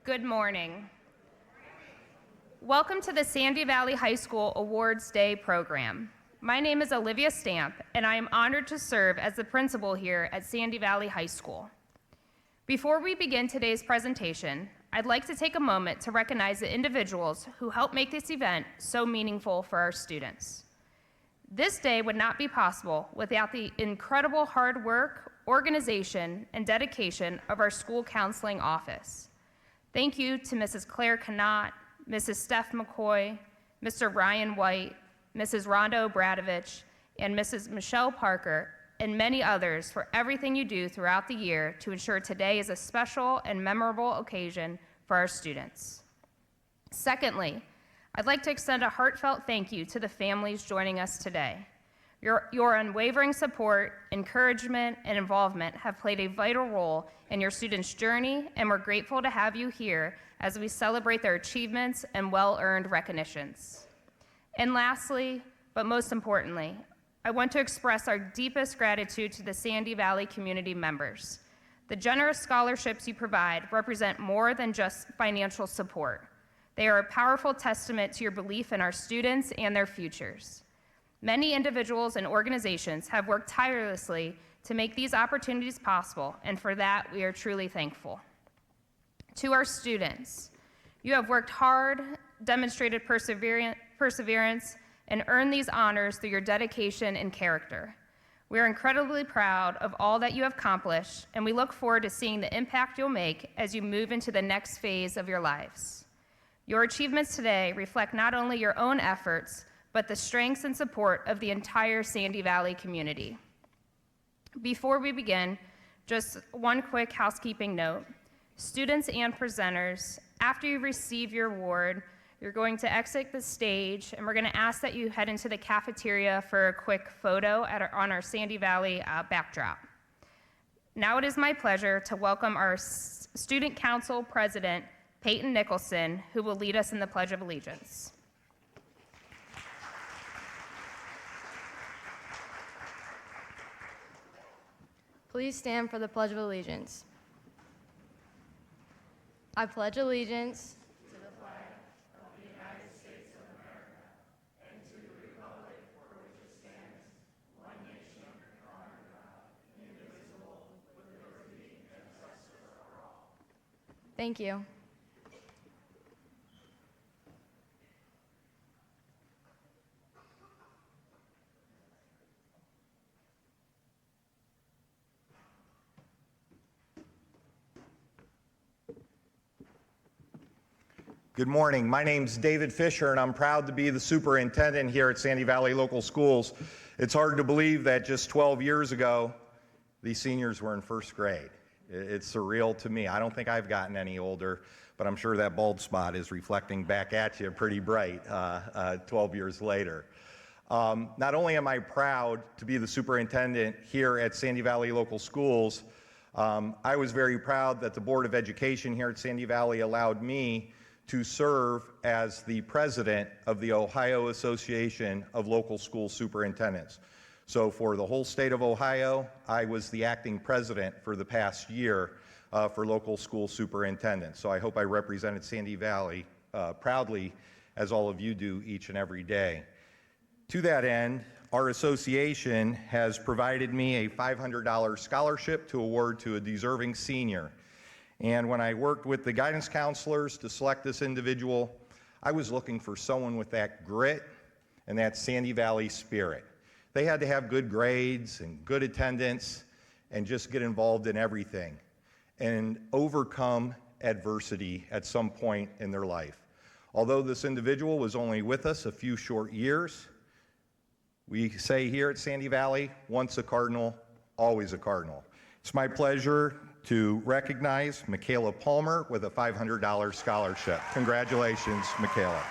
Good morning. Welcome to the Sandy Valley High School Awards Day program. My name is Olivia Stamp, and I am honored to serve as the principal here at Sandy Valley High School. Before we begin today's presentation, I'd like to take a moment to recognize the individuals who helped make this event so meaningful for our students. This day would not be possible without the incredible hard work, organization, and dedication of our school counseling office. Thank you to Mrs. Claire Canott, Mrs. Steph McCoy, Mr. Ryan White, Mrs. Rhonda Obradovich, and Mrs. Michelle Parker, and many others for everything you do throughout the year to ensure today is a special and memorable occasion for our students. Secondly, I'd like to extend a heartfelt thank you to the families joining us today. Your unwavering support, encouragement, and involvement have played a vital role in your students' journey, and we're grateful to have you here as we celebrate their achievements and well-earned recognitions. And lastly, but most importantly, I want to express our deepest gratitude to the Sandy Valley community members. The generous scholarships you provide represent more than just financial support. They are a powerful testament to your belief in our students and their futures. Many individuals and organizations have worked tirelessly to make these opportunities possible, and for that, we are truly thankful. To our students, you have worked hard, demonstrated perseverance, and earned these honors through your dedication and character. We are incredibly proud of all that you have accomplished, and we look forward to seeing the impact you'll make as you move into the next phase of your lives. Your achievements today reflect not only your own efforts, but the strengths and support of the entire Sandy Valley community. Before we begin, just one quick housekeeping note. Students and presenters, after you receive your award, you're going to exit the stage, and we're going to ask that you head into the cafeteria for a quick photo on our Sandy Valley backdrop. Now it is my pleasure to welcome our Student Council President, Peyton Nicholson, who will lead us in the Pledge of Allegiance. Please stand for the Pledge of Allegiance. I pledge allegiance to the flag of the United States of America and to the republic for which it stands, one nation, under God, indivisible, with liberty and justice for all. Thank you. Good morning. My name's David Fisher, and I'm proud to be the superintendent here at Sandy Valley Local Schools. It's hard to believe that just 12 years ago, these seniors were in first grade. It's surreal to me. I don't think I've gotten any older, but I'm sure that bald spot is reflecting back at you pretty bright 12 years later. Not only am I proud to be the superintendent here at Sandy Valley Local Schools, I was very proud that the Board of Education here at Sandy Valley allowed me to serve as the president of the Ohio Association of Local School Superintendents. So for the whole state of Ohio, I was the acting president for the past year for local school superintendents. So I hope I represented Sandy Valley proudly, as all of you do each and every day. To that end, our association has provided me a $500 scholarship to award to a deserving senior. And when I worked with the guidance counselors to select this individual, I was looking for someone with that grit and that Sandy Valley spirit. They had to have good grades and good attendance and just get involved in everything and overcome adversity at some point in their life. Although this individual was only with us a few short years, we say here at Sandy Valley, once a Cardinal, always a Cardinal. It's my pleasure to recognize Michaela Palmer with a $500 scholarship. Congratulations, Michaela.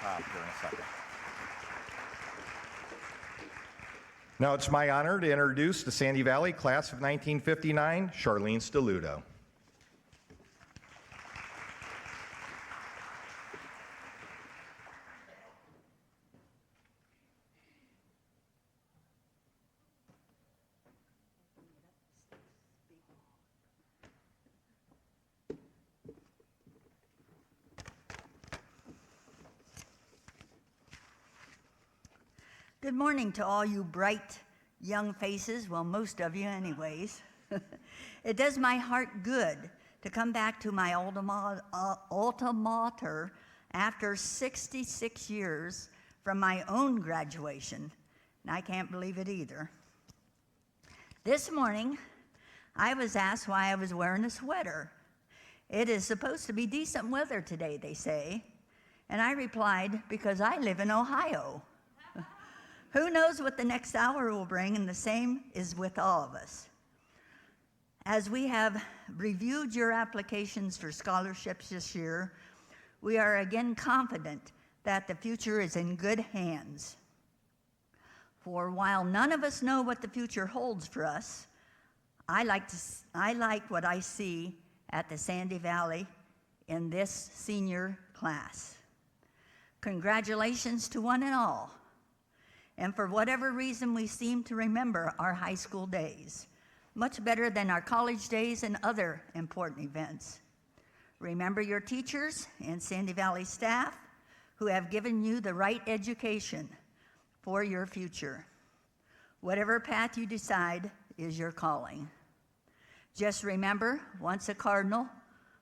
top here in a second. Now it's my honor to introduce the Sandy Valley Class of 1959, Charlene Steluto. Good morning to all you bright young faces, well, most of you anyways. It does my heart good to come back to my alma mater after 66 years from my own graduation, and I can't believe it either. This morning, I was asked why I was wearing a sweater. It is supposed to be decent weather today, they say, and I replied, because I live in Ohio. Who knows what the next hour will bring, and the same is with all of us. As we have reviewed your applications for scholarships this year, we are again confident that the future is in good hands. For while none of us know what the future holds for us, I like what I see at the Sandy Valley in this senior class. Congratulations to one and all. And for whatever reason, we seem to remember our high school days much better than our college days and other important events. Remember your teachers and Sandy Valley staff who have given you the right education for your future. Whatever path you decide is your calling. Just remember, once a Cardinal,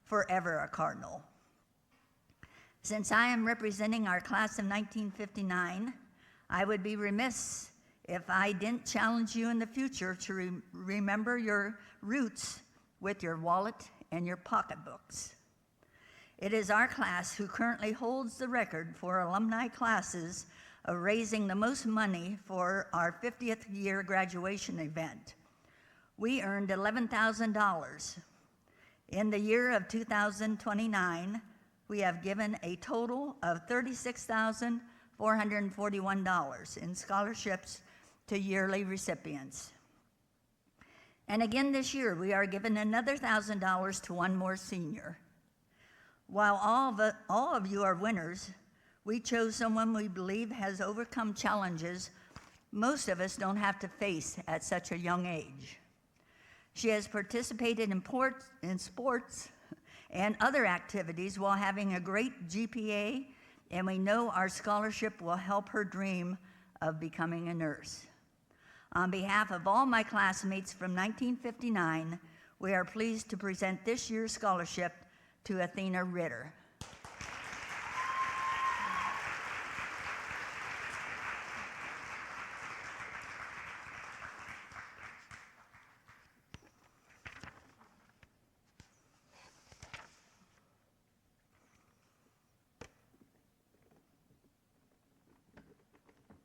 forever a Cardinal. Since I am representing our class of 1959, I would be remiss if I didn't challenge you in the future to remember your roots with your wallet and your pocketbooks. It is our class who currently holds the record for alumni classes of raising the most money for our 50th year graduation event. We earned $11,000. In the year of 2029, we have given a total of $36,441 in scholarships to yearly recipients. And again this year, we are giving another $1,000 to one more senior. While all of you are winners, we chose someone we believe has overcome challenges most of us don't have to face at such a young age. She has participated in sports and other activities while having a great GPA, and we know our scholarship will help her dream of becoming a nurse. On behalf of all my classmates from 1959, we are pleased to present this year's scholarship to Athena Ritter.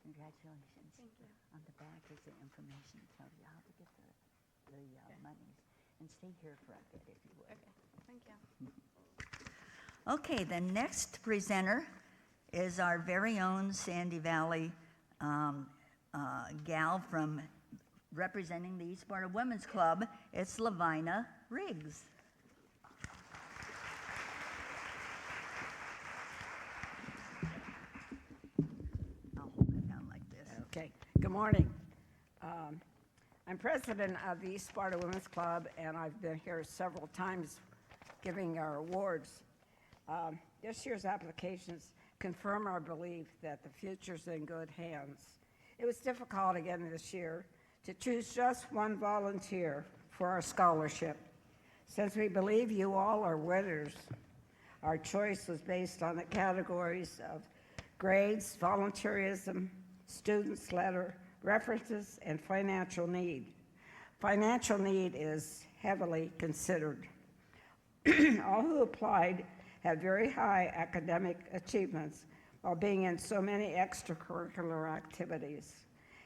Congratulations. Thank you. On the back is the information that tells you how to get the monies. And stay here for a bit if you would. Okay, thank you. Okay, the next presenter is our very own Sandy Valley gal from representing the East Sparta Women's Club. It's Lavina Riggs. I'll hold it down like this. Okay, good morning. I'm president of the East Sparta Women's Club, and I've been here several times giving our awards. This year's applications confirm our belief that the future's in good hands. It was difficult again this year to choose just one volunteer for our scholarship. Since we believe you all are winners, our choice was based on the categories of grades, volunteerism, student's letter, references, and financial need. Financial need is heavily considered. All who applied had very high academic achievements while being in so many extracurricular activities.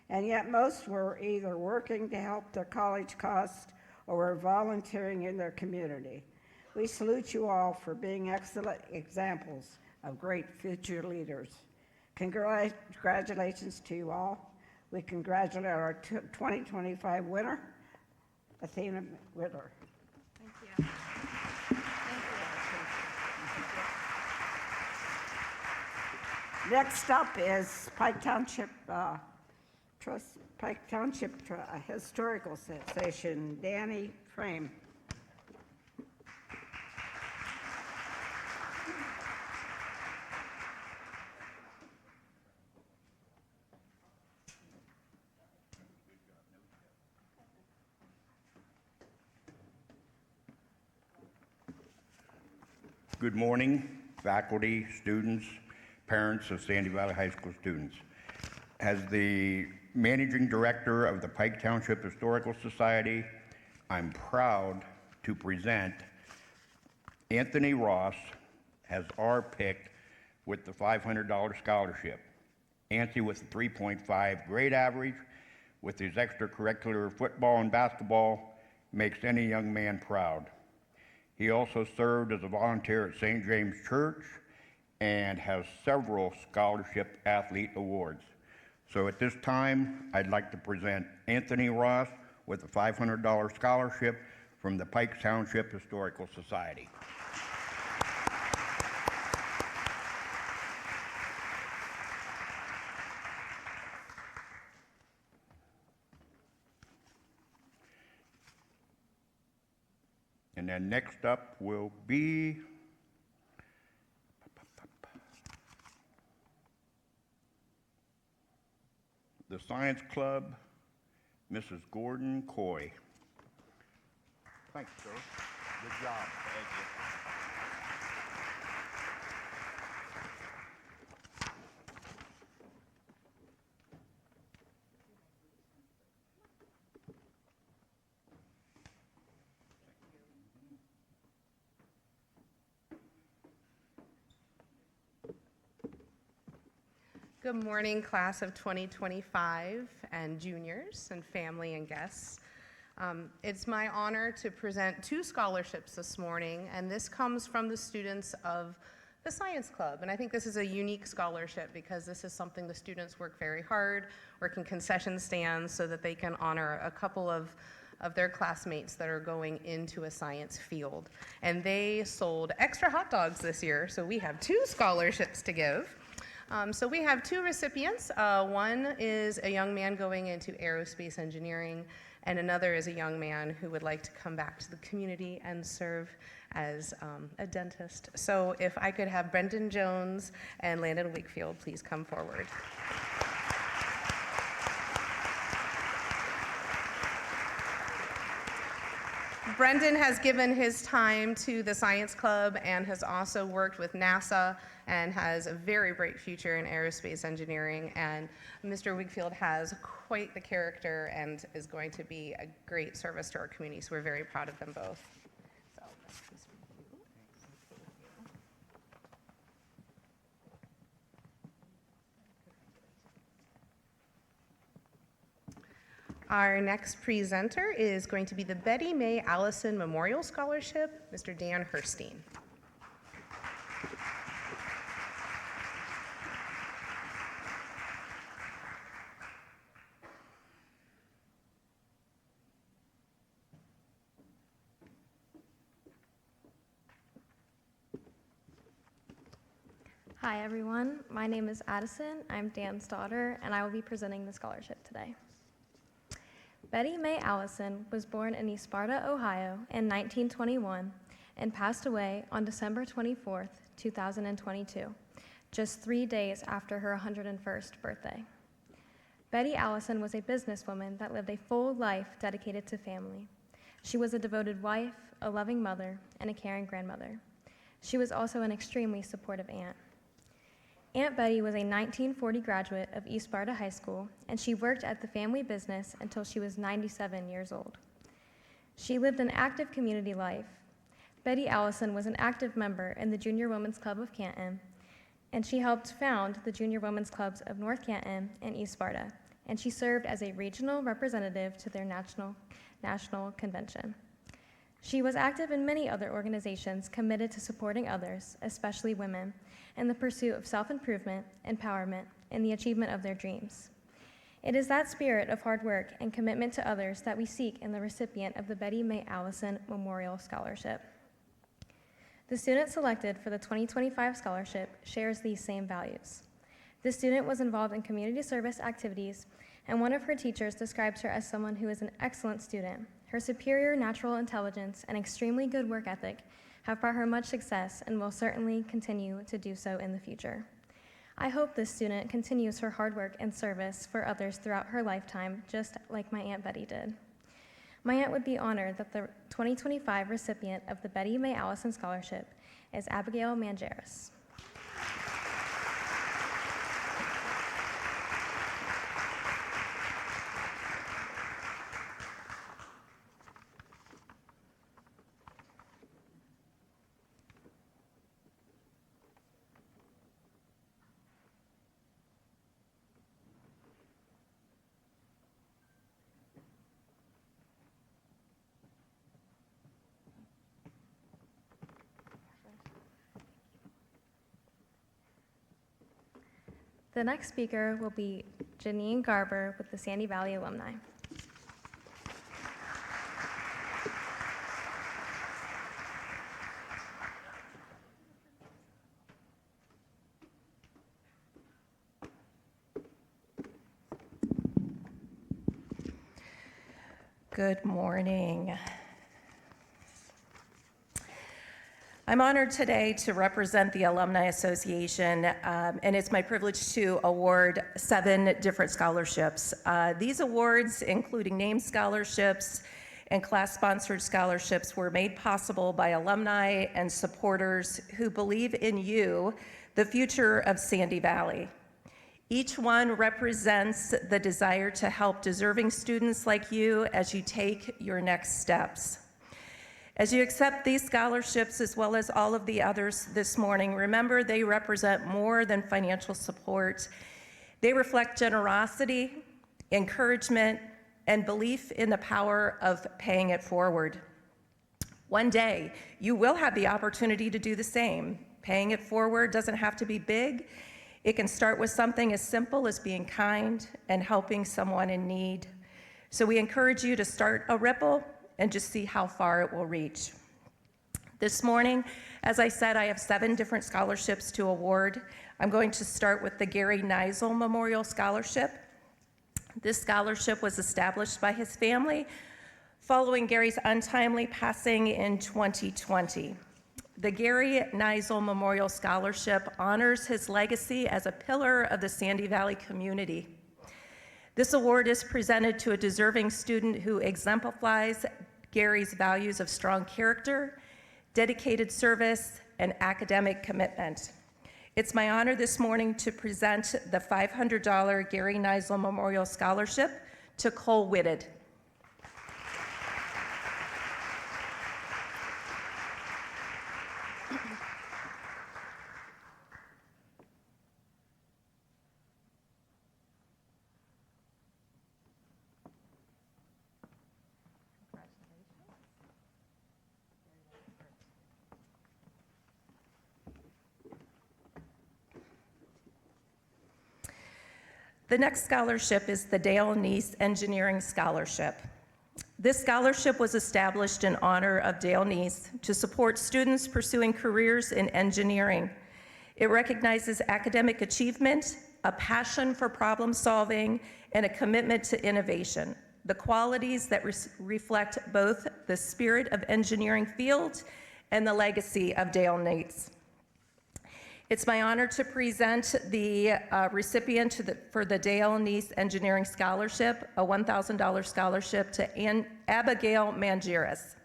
And yet most were either working to help their college costs or were volunteering in their community. We salute you all for being excellent examples of great future leaders. Congratulations to you all. We congratulate our 2025 winner, Athena Whitler. Thank you. Next up is Pike Township Historical Sensation, Danny Frame. Good morning, faculty, students, parents of Sandy Valley High School students. As the Managing Director of the Pike Township Historical Society, I'm proud to present Anthony Ross as our pick with the $500 scholarship. Anthony with a 3.5 grade average, with his extracurricular football and basketball, makes any young man proud. He also served as a volunteer at St. James Church and has several scholarship athlete awards. So at this time, I'd like to present Anthony Ross with a $500 scholarship from the Pike Township Historical Society. And then next up will be the Science Club, Mrs. Gordon Coy. Thank you, sir. Good job. Thank you. Good morning, class of 2025 and juniors and family and guests. It's my honor to present 2 scholarships this morning, and this comes from the students of the Science Club. And I think this is a unique scholarship because this is something the students work very hard, working concession stands so that they can honor a couple of their classmates that are going into a science field. And they sold extra hot dogs this year, so we have 2 scholarships to give. So we have 2 recipients. One is a young man going into aerospace engineering, and another is a young man who would like to come back to the community and serve as a dentist. So if I could have Brendan Jones and Landon Wakefield please come forward. Brendan has given his time to the Science Club and has also worked with NASA and has a very bright future in aerospace engineering. And Mr. Wakefield has quite the character and is going to be a great service to our community, so we're very proud of them both. So, our next presenter is going to be the Betty Mae Allison Memorial Scholarship, Mr. Dan Herstein. Hi, everyone. My name is Addison. I'm Dan's daughter, and I will be presenting the scholarship today. Betty Mae Allison was born in East Sparta, Ohio in 1921 and passed away on December 24th, 2022, just 3 days after her 101st birthday. Betty Allison was a businesswoman that lived a full life dedicated to family. She was a devoted wife, a loving mother, and a caring grandmother. She was also an extremely supportive aunt. Aunt Betty was a 1940 graduate of East Sparta High School, and she worked at the family business until she was 97 years old. She lived an active community life. Betty Allison was an active member in the Junior Women's Club of Canton, and she helped found the Junior Women's Clubs of North Canton and East Sparta, and she served as a regional representative to their national convention. She was active in many other organizations committed to supporting others, especially women, in the pursuit of self-improvement, empowerment, and the achievement of their dreams. It is that spirit of hard work and commitment to others that we seek in the recipient of the Betty May Allison Memorial Scholarship. The student selected for the 2025 scholarship shares these same values. The student was involved in community service activities, and one of her teachers describes her as someone who is an excellent student. Her superior natural intelligence and extremely good work ethic have brought her much success and will certainly continue to do so in the future. I hope this student continues her hard work and service for others throughout her lifetime, just like my Aunt Betty did. My aunt would be honored that the 2025 recipient of the Betty May Allison Scholarship is Abigail Mangeras. The next speaker will be Janine Garber with the Sandy Valley Alumni. Good morning. I'm honored today to represent the Alumni Association, and it's my privilege to award 7 different scholarships. These awards, including named scholarships and class-sponsored scholarships, were made possible by alumni and supporters who believe in you, the future of Sandy Valley. Each one represents the desire to help deserving students like you as you take your next steps. As you accept these scholarships, as well as all of the others this morning, remember they represent more than financial support. They reflect generosity, encouragement, and belief in the power of paying it forward. One day, you will have the opportunity to do the same. Paying it forward doesn't have to be big. It can start with something as simple as being kind and helping someone in need. So we encourage you to start a ripple and just see how far it will reach. This morning, as I said, I have 7 different scholarships to award. I'm going to start with the Gary Neisel Memorial Scholarship. This scholarship was established by his family following Gary's untimely passing in 2020. The Gary Neisel Memorial Scholarship honors his legacy as a pillar of the Sandy Valley community. This award is presented to a deserving student who exemplifies Gary's values of strong character, dedicated service, and academic commitment. It's my honor this morning to present the $500 Gary Neisel Memorial Scholarship to Cole Whitted. The next scholarship is the Dale Neese Engineering Scholarship. This scholarship was established in honor of Dale Neese to support students pursuing careers in engineering. It recognizes academic achievement, a passion for problem solving, and a commitment to innovation, the qualities that reflect both the spirit of engineering field and the legacy of Dale Neese. It's my honor to present the recipient for the Dale Neese Engineering Scholarship, a $1,000 scholarship to Abigail Mangeras.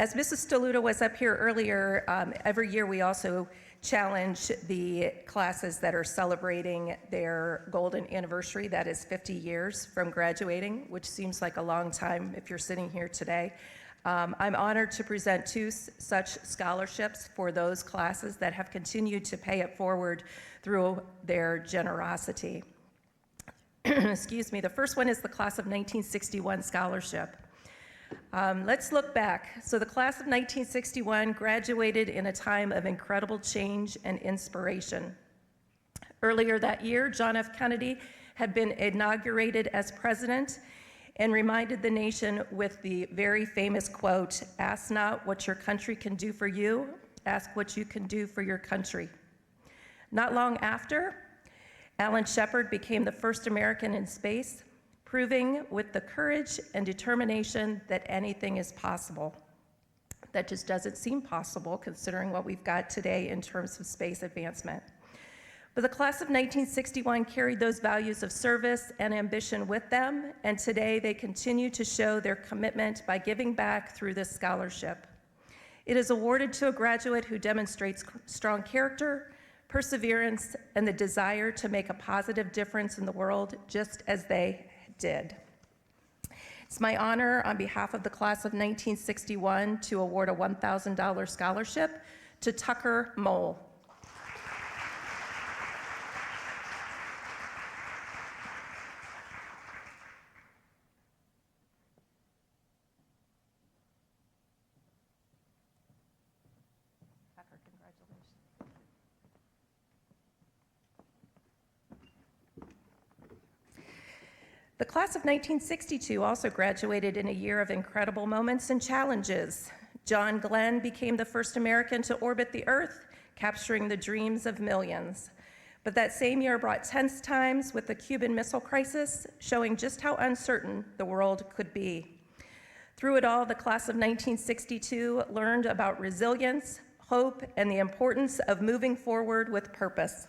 As Mrs. Stoluta was up here earlier, every year we also challenge the classes that are celebrating their golden anniversary, that is 50 years from graduating, which seems like a long time if you're sitting here today. I'm honored to present 2 such scholarships for those classes that have continued to pay it forward through their generosity. Excuse me, the first one is the Class of 1961 Scholarship. Let's look back. So the Class of 1961 graduated in a time of incredible change and inspiration. Earlier that year, John F. Kennedy had been inaugurated as president and reminded the nation with the very famous quote, "Ask not what your country can do for you, ask what you can do for your country." Not long after, Alan Shepard became the first American in space, proving with the courage and determination that anything is possible. That just doesn't seem possible considering what we've got today in terms of space advancement. But the Class of 1961 carried those values of service and ambition with them, and today they continue to show their commitment by giving back through this scholarship. It is awarded to a graduate who demonstrates strong character, perseverance, and the desire to make a positive difference in the world, just as they did. It's my honor on behalf of the Class of 1961 to award a $1,000 scholarship to Tucker Mole. Tucker, congratulations. The Class of 1962 also graduated in a year of incredible moments and challenges. John Glenn became the first American to orbit the Earth, capturing the dreams of millions. But that same year brought tense times with the Cuban Missile Crisis, showing just how uncertain the world could be. Through it all, the Class of 1962 learned about resilience, hope, and the importance of moving forward with purpose.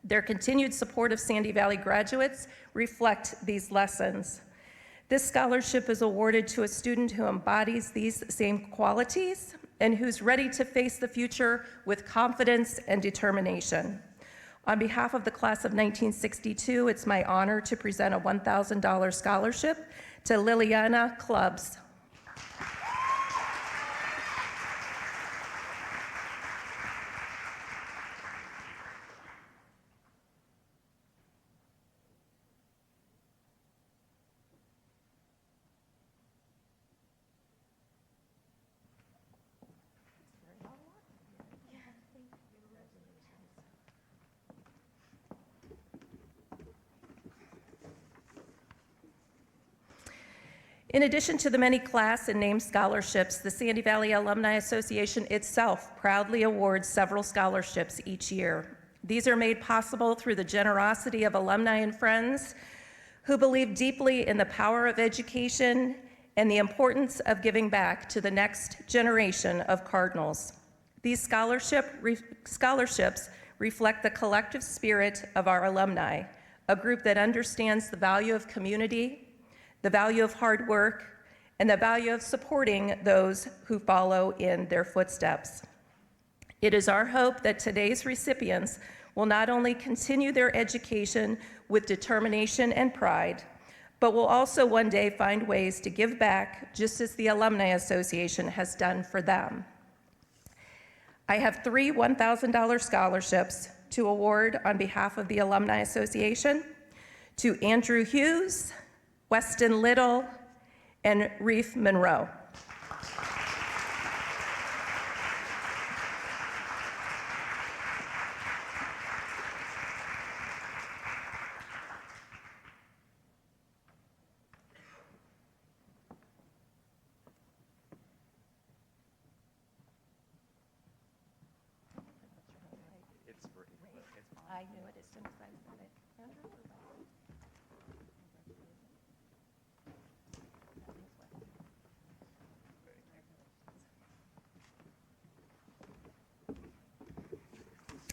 Their continued support of Sandy Valley graduates reflect these lessons. This scholarship is awarded to a student who embodies these same qualities and who's ready to face the future with confidence and determination. On behalf of the Class of 1962, it's my honor to present a $1,000 scholarship to Liliana Clubs. In addition to the many class and name scholarships, the Sandy Valley Alumni Association itself proudly awards several scholarships each year. These are made possible through the generosity of alumni and friends who believe deeply in the power of education and the importance of giving back to the next generation of Cardinals. These scholarships reflect the collective spirit of our alumni, a group that understands the value of community, the value of hard work, and the value of supporting those who follow in their footsteps. It is our hope that today's recipients will not only continue their education with determination and pride, but will also one day find ways to give back, just as the Alumni Association has done for them. I have 3 $1,000 scholarships to award on behalf of the Alumni Association to Andrew Hughes, Weston Little, and Reef Monroe. I knew it as soon as I said it. Andrew?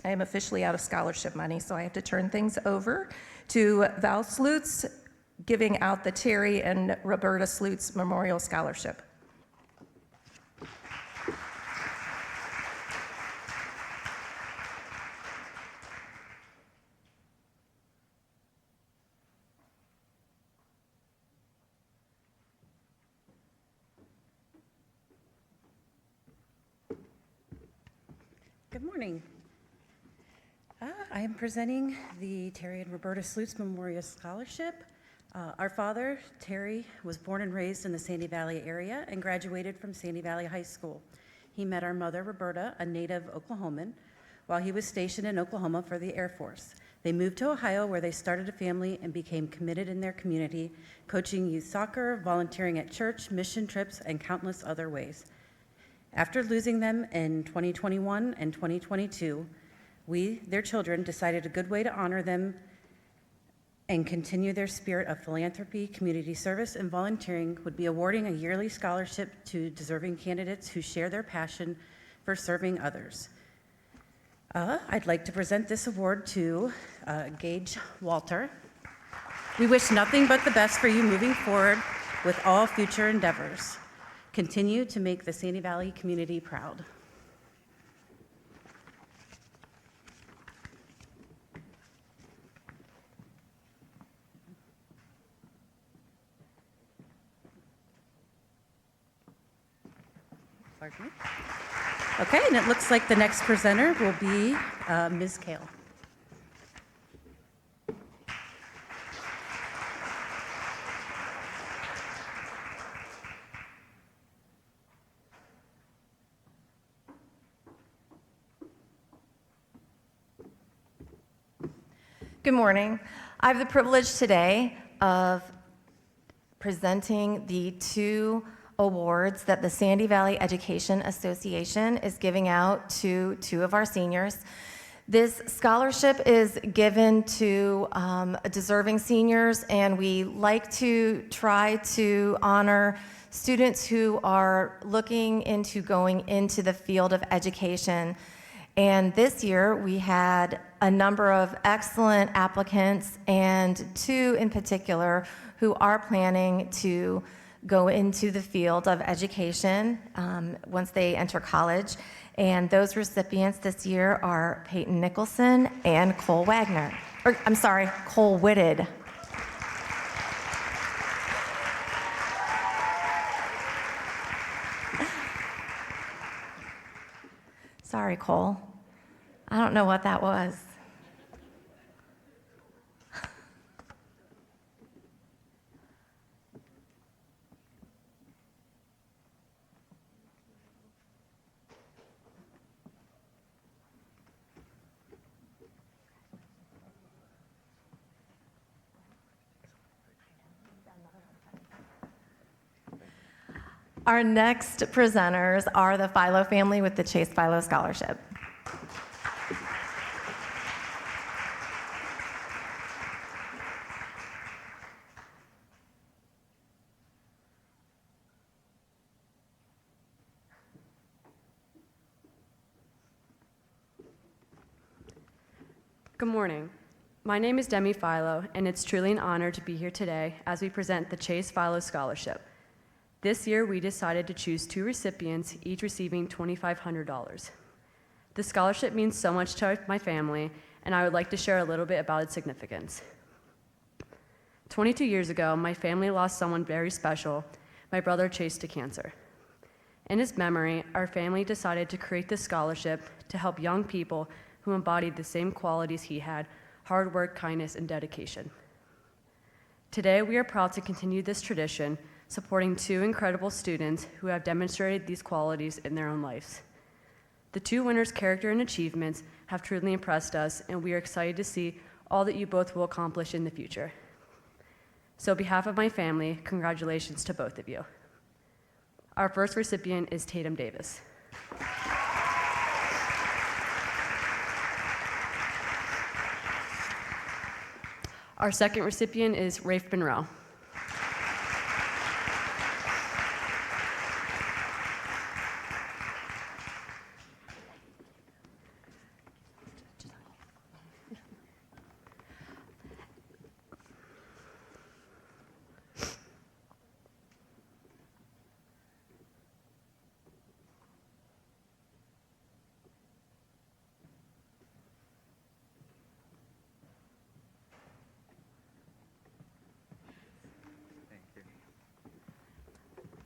I am officially out of scholarship money, so I have to turn things over to Val Slutz, giving out the Terry and Roberta Slutz Memorial Scholarship. Good morning. I am presenting the Terry and Roberta Slutz Memorial Scholarship. Our father, Terry, was born and raised in the Sandy Valley area and graduated from Sandy Valley High School. He met our mother, Roberta, a native Oklahoman, while he was stationed in Oklahoma for the Air Force. They moved to Ohio, where they started a family and became committed in their community, coaching youth soccer, volunteering at church, mission trips, and countless other ways. After losing them in 2021 and 2022, we, their children, decided a good way to honor them and continue their spirit of philanthropy, community service, and volunteering would be awarding a yearly scholarship to deserving candidates who share their passion for serving others. I'd like to present this award to Gage Walter. We wish nothing but the best for you moving forward with all future endeavors. Continue to make the Sandy Valley community proud. Pardon me. Okay, and it looks like the next presenter will be Ms. Kale. Good morning. I have the privilege today of presenting the 2 awards that the Sandy Valley Education Association is giving out to 2 of our seniors. This scholarship is given to deserving seniors, and we like to try to honor students who are looking into going into the field of education. And this year, we had a number of excellent applicants, and 2 in particular who are planning to go into the field of education once they enter college. And those recipients this year are Peyton Nicholson and Cole Wagner. Or, I'm sorry, Cole Whitted. Sorry, Cole. I don't know what that was. Our next presenters are the Philo family with the Chase Philo Scholarship. Good morning. My name is Demi Philo, and it's truly an honor to be here today as we present the Chase Philo Scholarship. This year, we decided to choose 2 recipients, each receiving $2,500. The scholarship means so much to my family, and I would like to share a little bit about its significance. 22 years ago, my family lost someone very special, my brother Chase, to cancer. In his memory, our family decided to create this scholarship to help young people who embodied the same qualities he had: hard work, kindness, and dedication. Today, we are proud to continue this tradition, supporting 2 incredible students who have demonstrated these qualities in their own lives. The 2 winners' character and achievements have truly impressed us, and we are excited to see all that you both will accomplish in the future. So on behalf of my family, congratulations to both of you. Our first recipient is Tatum Davis. Our second recipient is Rafe Monroe.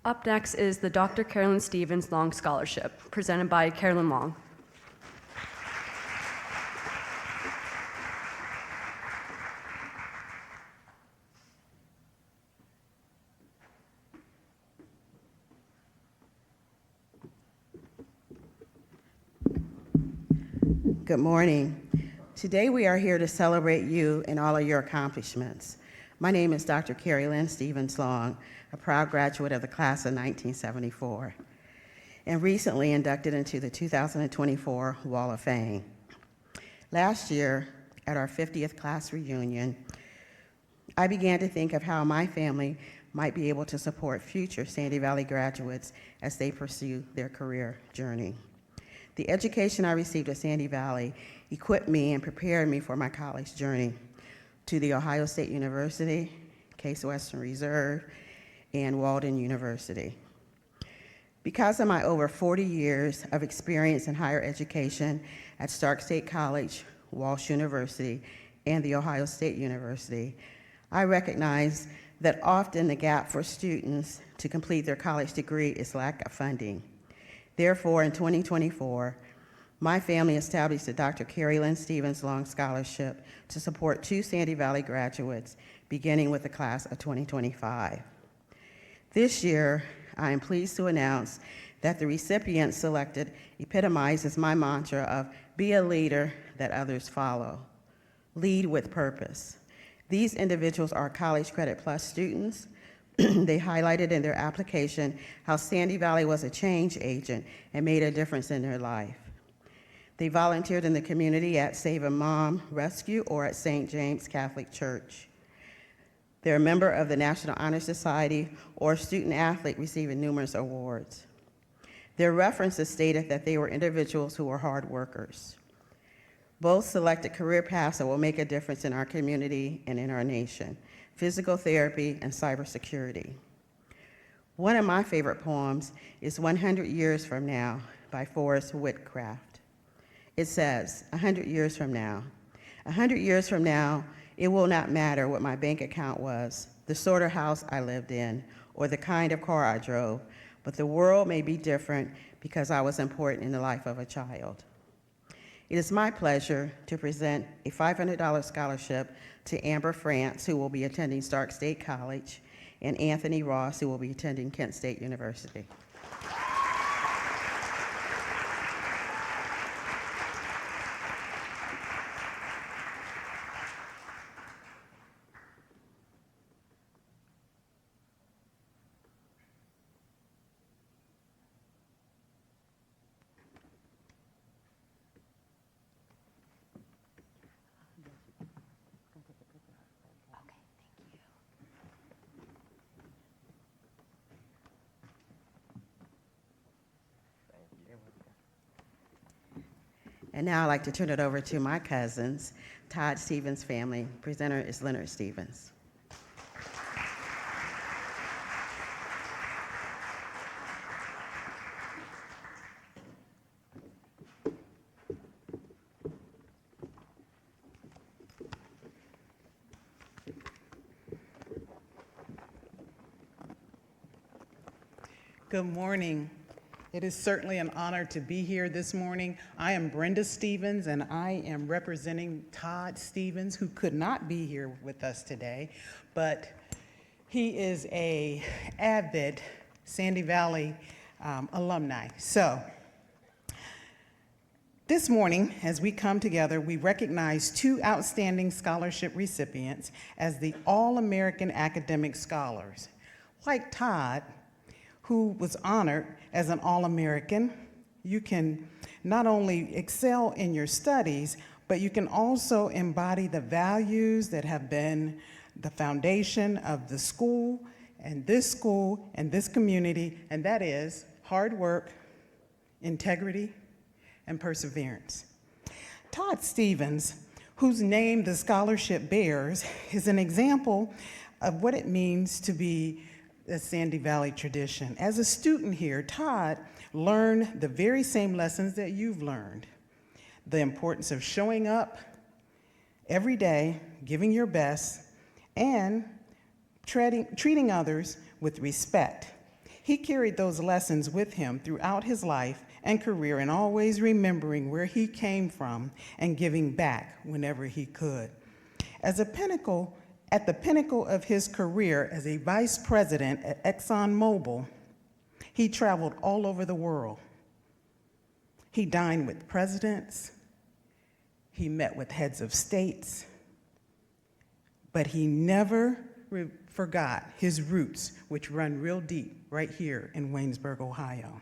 Up next is the Dr. Carolyn Stevens Long Scholarship, presented by Carolyn Long. Good morning. Today we are here to celebrate you and all of your accomplishments. My name is Dr. Carrie Lynn Stevens Long, a proud graduate of the class of 1974, and recently inducted into the 2024 Wall of Fame. Last year, at our 50th class reunion, I began to think of how my family might be able to support future Sandy Valley graduates as they pursue their career journey. The education I received at Sandy Valley equipped me and prepared me for my college journey to The Ohio State University, Case Western Reserve, and Walden University. Because of my over 40 years of experience in higher education at Stark State College, Walsh University, and The Ohio State University, I recognize that often the gap for students to complete their college degree is lack of funding. Therefore, in 2024, my family established the Dr. Carrie Lynn Stevens Long Scholarship to support 2 Sandy Valley graduates, beginning with the class of 2025. This year, I am pleased to announce that the recipient selected epitomizes my mantra of be a leader that others follow. Lead with purpose. These individuals are College Credit Plus students. They highlighted in their application how Sandy Valley was a change agent and made a difference in their life. They volunteered in the community at Save a Mom Rescue or at St. James Catholic Church. They're a member of the National Honor Society or student athlete receiving numerous awards. Their references stated that they were individuals who were hard workers. Both selected career paths that will make a difference in our community and in our nation: physical therapy and cybersecurity. One of my favorite poems is 100 Years From Now by Forrest Whitcraft. It says, 100 years from now, 100 years from now, it will not matter what my bank account was, the sort of house I lived in, or the kind of car I drove, but the world may be different because I was important in the life of a child. It is my pleasure to present a $500 scholarship to Amber France, who will be attending Stark State College, and Anthony Ross, who will be attending Kent State University. And now I'd like to turn it over to my cousins, Todd Stevens' family. Presenter is Leonard Stevens. Good morning. It is certainly an honor to be here this morning. I am Brenda Stevens, and I am representing Todd Stevens, who could not be here with us today, but he is an avid Sandy Valley alumni. So this morning, as we come together, we recognize 2 outstanding scholarship recipients as the All-American Academic Scholars. Like Todd, who was honored as an All-American, you can not only excel in your studies, but you can also embody the values that have been the foundation of the school and this community, and that is hard work, integrity, and perseverance. Todd Stevens, whose name the scholarship bears, is an example of what it means to be a Sandy Valley tradition. As a student here, Todd learned the very same lessons that you've learned: the importance of showing up every day, giving your best, and treating others with respect. He carried those lessons with him throughout his life and career, and always remembering where he came from and giving back whenever he could. At the pinnacle of his career as a vice president at ExxonMobil, he traveled all over the world. He dined with presidents, he met with heads of states, but he never forgot his roots, which run real deep right here in Waynesburg, Ohio.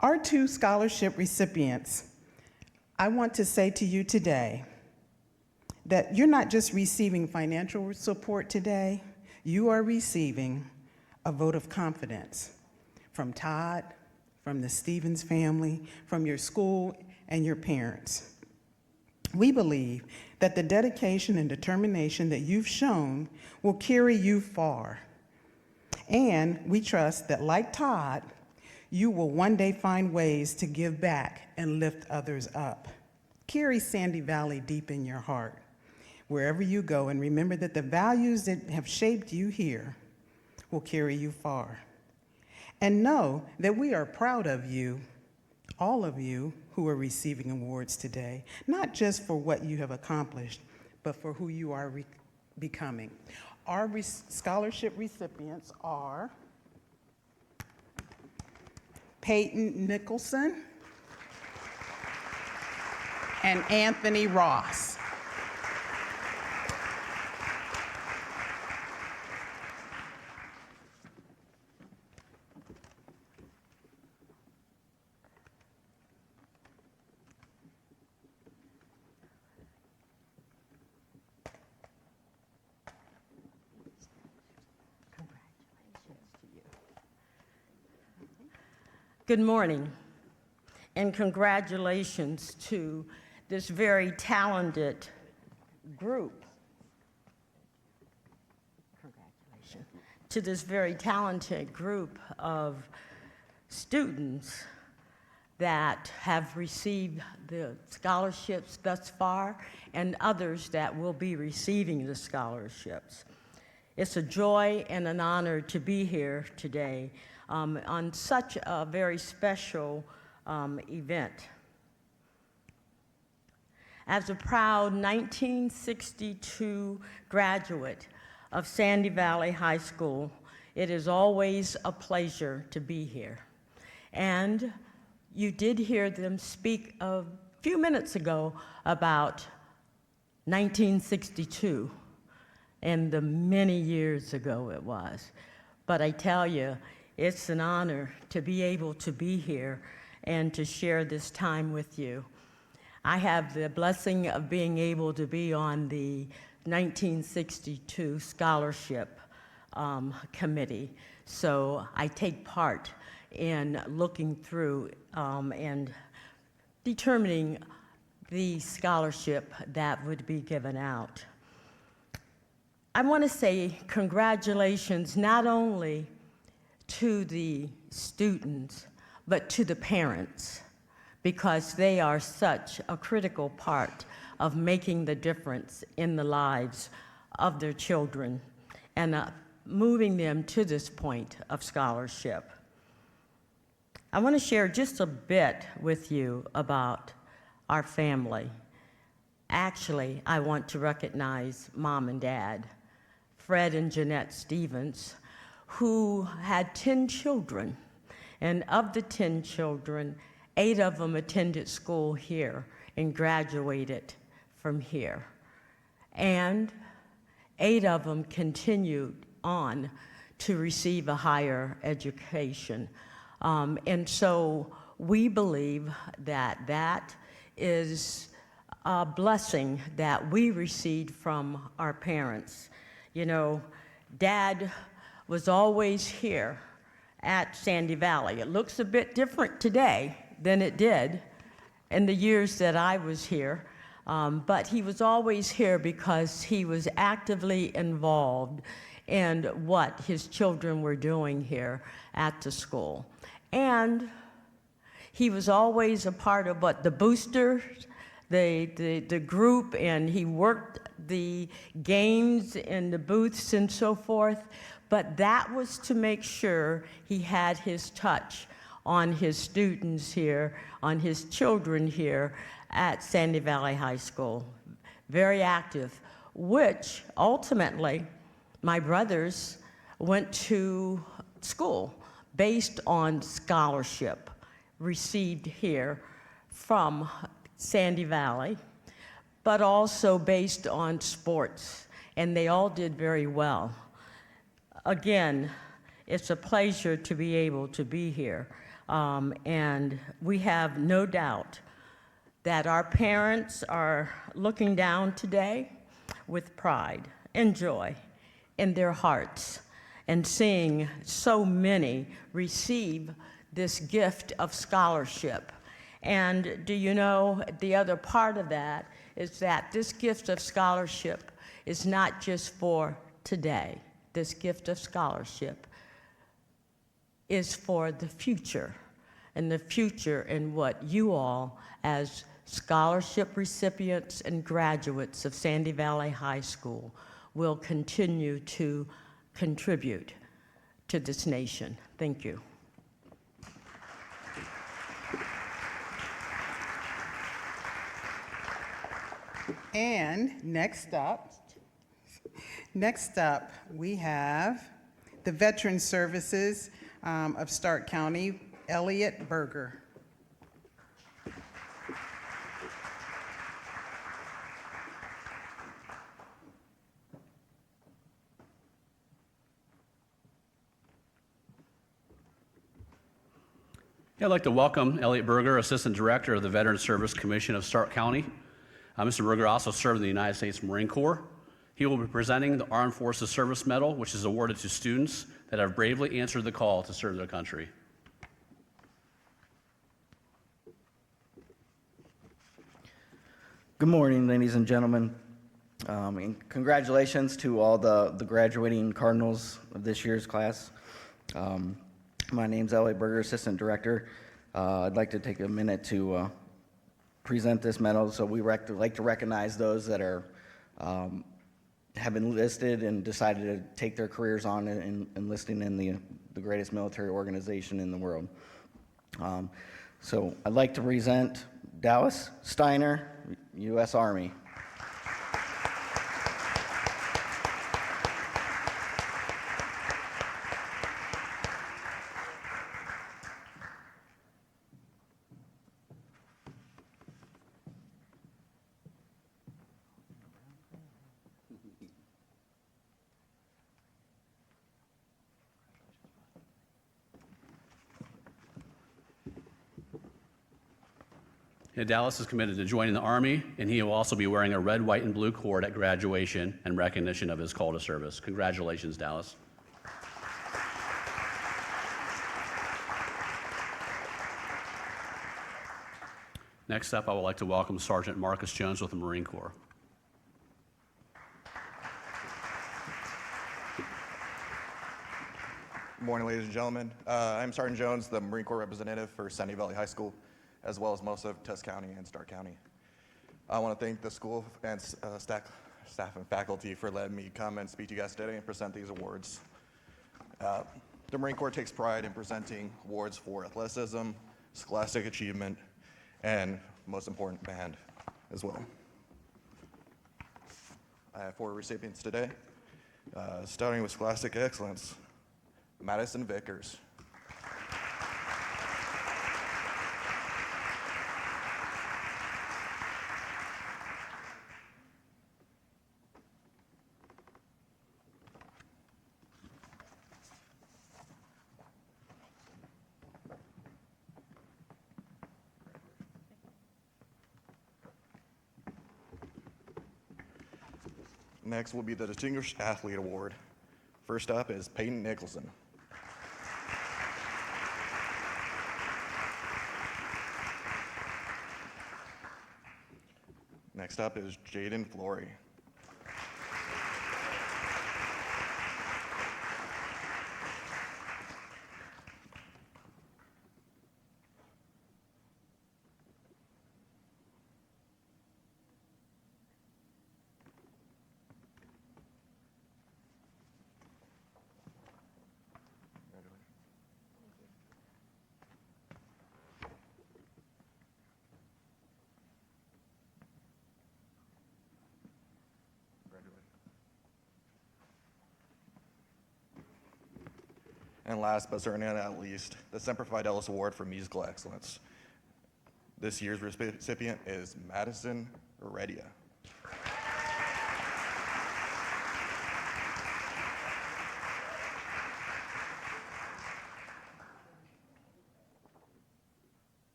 Our 2 scholarship recipients, I want to say to you today that you're not just receiving financial support today, you are receiving a vote of confidence from Todd, from the Stevens family, from your school, and your parents. We believe that the dedication and determination that you've shown will carry you far. And we trust that, like Todd, you will one day find ways to give back and lift others up. Carry Sandy Valley deep in your heart, wherever you go, and remember that the values that have shaped you here will carry you far. And know that we are proud of you, all of you who are receiving awards today, not just for what you have accomplished, but for who you are becoming. Our scholarship recipients are Peyton Nicholson and Anthony Ross. Good morning, and congratulations to this very talented group. To this very talented group of students that have received the scholarships thus far, and others that will be receiving the scholarships. It's a joy and an honor to be here today on such a very special event. As a proud 1962 graduate of Sandy Valley High School, it is always a pleasure to be here. And you did hear them speak a few minutes ago about 1962 and the many years ago it was. But I tell you, it's an honor to be able to be here and to share this time with you. I have the blessing of being able to be on the 1962 scholarship committee, so I take part in looking through and determining the scholarship that would be given out. I want to say congratulations not only to the students, but to the parents, because they are such a critical part of making the difference in the lives of their children and moving them to this point of scholarship. I want to share just a bit with you about our family. Actually, I want to recognize Mom and Dad, Fred and Jeanette Stevens, who had 10 children, and of the 10 children, 8 of them attended school here and graduated from here. And 8 of them continued on to receive a higher education. And so we believe that that is a blessing that we received from our parents. You know, Dad was always here at Sandy Valley. It looks a bit different today than it did in the years that I was here, but he was always here because he was actively involved in what his children were doing here at the school. And he was always a part of what the boosters, the group, and he worked the games and the booths and so forth. But that was to make sure he had his touch on his students here, on his children here at Sandy Valley High School. Very active, which ultimately my brothers went to school based on scholarship received here from Sandy Valley, but also based on sports, and they all did very well. Again, it's a pleasure to be able to be here, and we have no doubt that our parents are looking down today with pride and joy in their hearts and seeing so many receive this gift of scholarship. And do you know, the other part of that is that this gift of scholarship is not just for today. This gift of scholarship is for the future, and the future in what you all, as scholarship recipients and graduates of Sandy Valley High School, will continue to contribute to this nation. Thank you. And next up, we have the Veteran Services of Stark County, Elliot Berger. I'd like to welcome Elliot Berger, Assistant Director of the Veteran Service Commission of Stark County. Mr. Berger also served in the United States Marine Corps. He will be presenting the Armed Forces Service Medal, which is awarded to students that have bravely answered the call to serve their country. Good morning, ladies and gentlemen. And congratulations to all the graduating Cardinals of this year's class. My name's Elliot Berger, Assistant Director. I'd like to take a minute to present this medal. So we like to recognize those that are have enlisted and decided to take their careers on in enlisting in the greatest military organization in the world. So I'd like to present Dallas Steiner, U.S. Army. Dallas is committed to joining the Army, and he will also be wearing a red, white, and blue cord at graduation in recognition of his call to service. Congratulations, Dallas. Next up, I would like to welcome Sergeant Marcus Jones with the Marine Corps. Good morning, ladies and gentlemen. I'm Sergeant Jones, the Marine Corps representative for Sandy Valley High School, as well as most of Tusk County and Stark County. I want to thank the school and staff and faculty for letting me come and speak to you guys today and present these awards. The Marine Corps takes pride in presenting awards for athleticism, scholastic achievement, and most important, band as well. I have 4 recipients today, starting with scholastic excellence, Madison Vickers. Next will be the Distinguished Athlete Award. First up is Peyton Nicholson. Next up is Jaden Flory. And last but certainly not least, the Semper Fidelis Award for Musical Excellence. This year's recipient is Madison Heredia.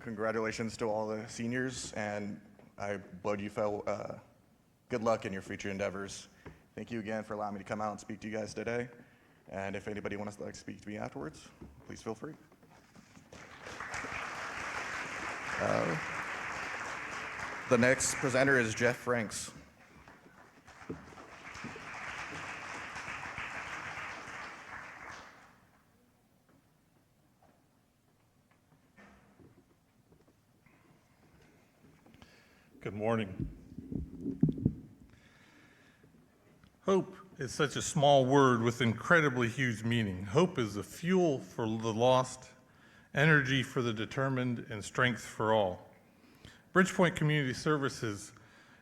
Congratulations to all the seniors, and I bode you good luck in your future endeavors. Thank you again for allowing me to come out and speak to you guys today. And if anybody wants to speak to me afterwards, please feel free. The next presenter is Jeff Franks. Good morning. Hope is such a small word with incredibly huge meaning. Hope is the fuel for the lost, energy for the determined, and strength for all. Bridgepoint Community Services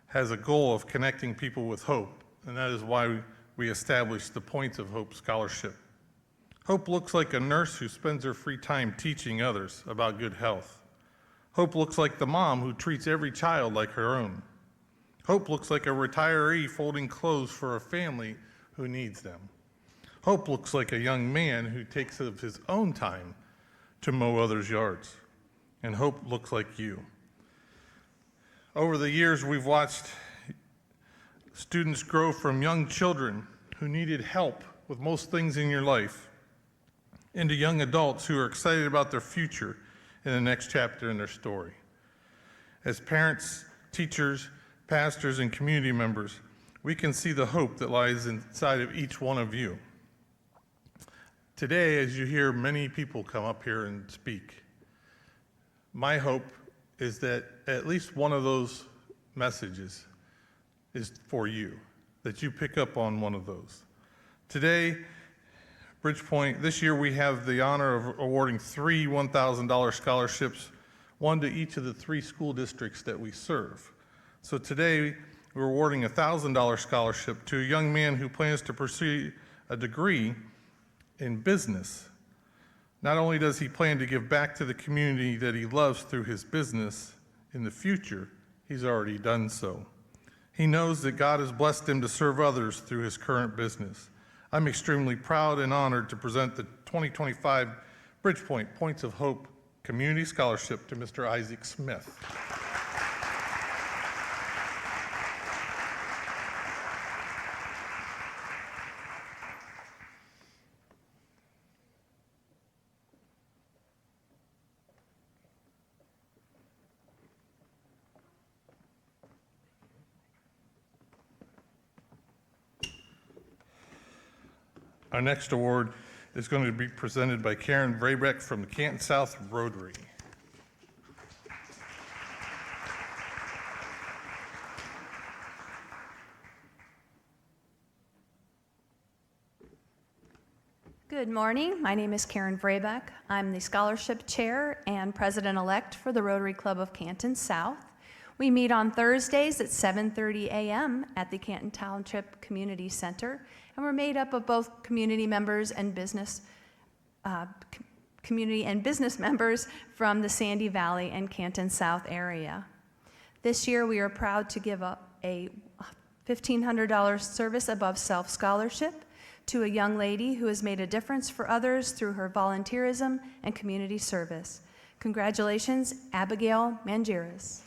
has a goal of connecting people with hope, and that is why we established the Points of Hope Scholarship. Hope looks like a nurse who spends her free time teaching others about good health. Hope looks like the mom who treats every child like her own. Hope looks like a retiree folding clothes for a family who needs them. Hope looks like a young man who takes of his own time to mow others' yards. And hope looks like you. Over the years, we've watched students grow from young children who needed help with most things in your life into young adults who are excited about their future in the next chapter in their story. As parents, teachers, pastors, and community members, we can see the hope that lies inside of each one of you. Today, as you hear many people come up here and speak, my hope is that at least one of those messages is for you, that you pick up on one of those. Today, Bridgepoint, this year we have the honor of awarding 3 $1,000 scholarships, one to each of the 3 school districts that we serve. So today we're awarding a $1,000 scholarship to a young man who plans to pursue a degree in business. Not only does he plan to give back to the community that he loves through his business in the future, he's already done so. He knows that God has blessed him to serve others through his current business. I'm extremely proud and honored to present the 2025 Bridgepoint Points of Hope Community Scholarship to Mr. Isaac Smith. Our next award is going to be presented by Karen Vrabeck from the Canton South Rotary. Good morning. My name is Karen Vrabeck. I'm the Scholarship Chair and President-elect for the Rotary Club of Canton South. We meet on Thursdays at 7:30 a.m. at the Canton Township Community Center, and we're made up of both community members and business members from the Sandy Valley and Canton South area. This year, we are proud to give up a $1,500 Service Above Self scholarship to a young lady who has made a difference for others through her volunteerism and community service. Congratulations, Abigail Mangiris.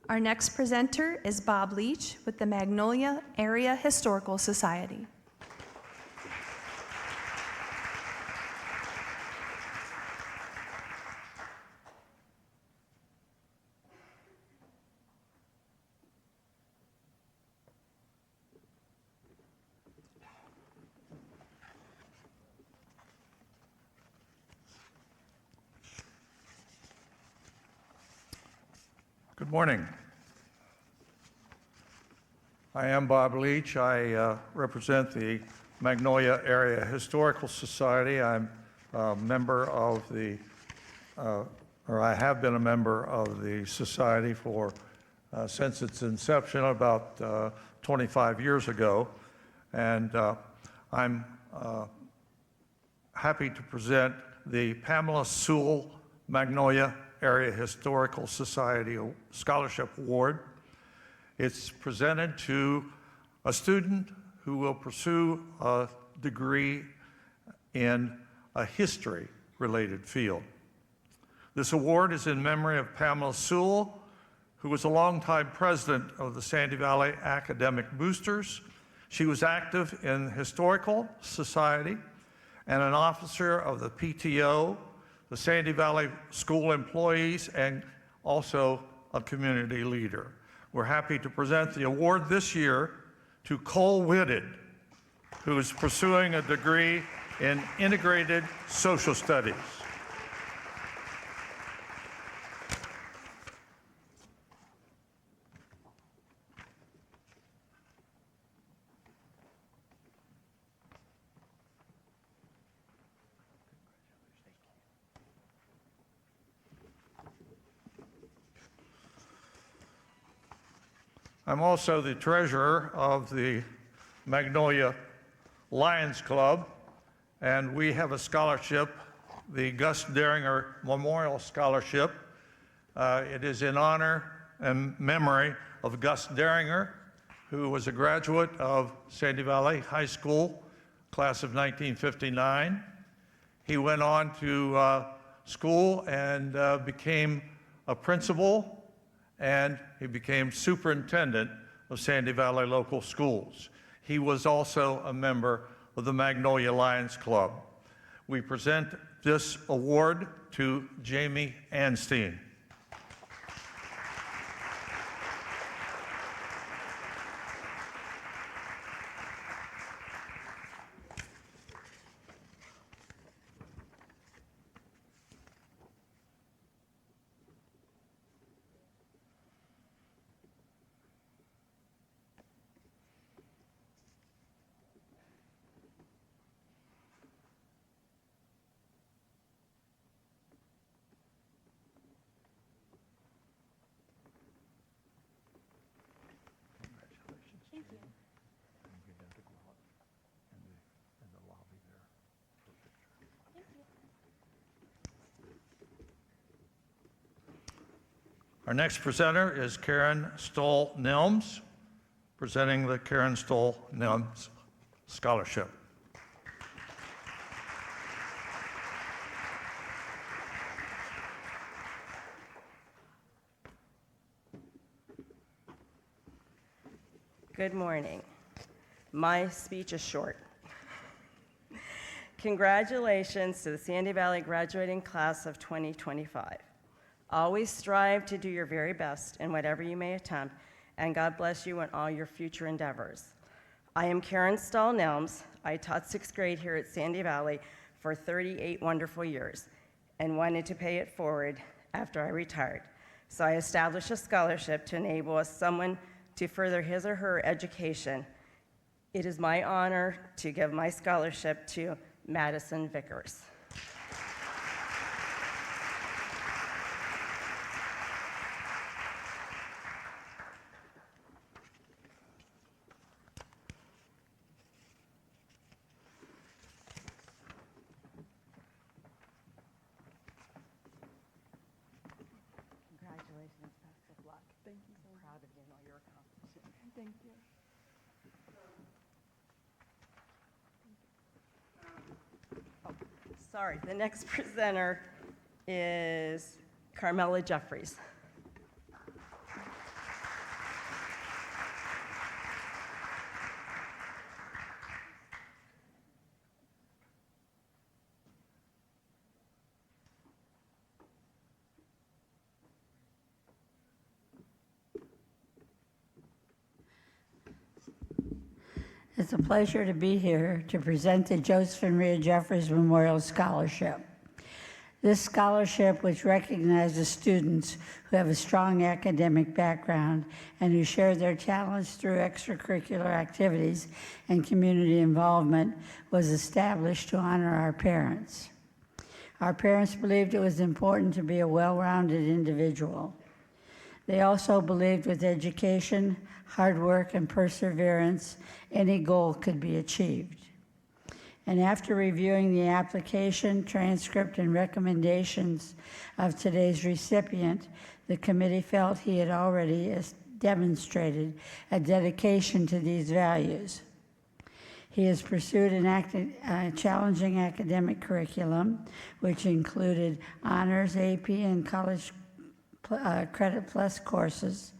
Our next presenter is Bob Leach with the Magnolia Area Historical Society. Good morning. I am Bob Leach. I represent the Magnolia Area Historical Society. I'm a member of the, or I have been a member of the society for since its inception about 25 years ago. And I'm happy to present the Pamela Sewell Magnolia Area Historical Society Scholarship Award. It's presented to a student who will pursue a degree in a history-related field. This award is in memory of Pamela Sewell, who was a longtime president of the Sandy Valley Academic Boosters. She was active in the Historical Society and an officer of the PTO, the Sandy Valley School Employees, and also a community leader. We're happy to present the award this year to Cole Whitted, who is pursuing a degree in integrated social studies. I'm also the treasurer of the Magnolia Lions Club, and we have a scholarship, the Gus Deringer Memorial Scholarship. It is in honor and memory of Gus Deringer, who was a graduate of Sandy Valley High School, class of 1959. He went on to school and became a principal, and he became superintendent of Sandy Valley Local Schools. He was also a member of the Magnolia Lions Club. We present this award to Jamie Anstein. Our next presenter is Karen Stoll-Nelms, presenting the Karen Stoll-Nelms Scholarship. Good morning. My speech is short. Congratulations to the Sandy Valley graduating class of 2025. Always strive to do your very best in whatever you may attempt, and God bless you in all your future endeavors. I am Karen Stoll-Nelms. I taught 6th grade here at Sandy Valley for 38 wonderful years and wanted to pay it forward after I retired. So I established a scholarship to enable someone to further his or her education. It is my honor to give my scholarship to Madison Vickers. Congratulations, best of luck. Thank you so much. Proud of you and all your accomplishments. Thank you. Sorry, the next presenter is Carmela Jeffries. It's a pleasure to be here to present the Josephine Rhea Jeffries Memorial Scholarship. This scholarship, which recognizes students who have a strong academic background and who share their talents through extracurricular activities and community involvement, was established to honor our parents. Our parents believed it was important to be a well-rounded individual. They also believed with education, hard work, and perseverance, any goal could be achieved. And after reviewing the application, transcript, and recommendations of today's recipient, the committee felt he had already demonstrated a dedication to these values. He has pursued a challenging academic curriculum, which included honors, AP, and college Credit Plus courses.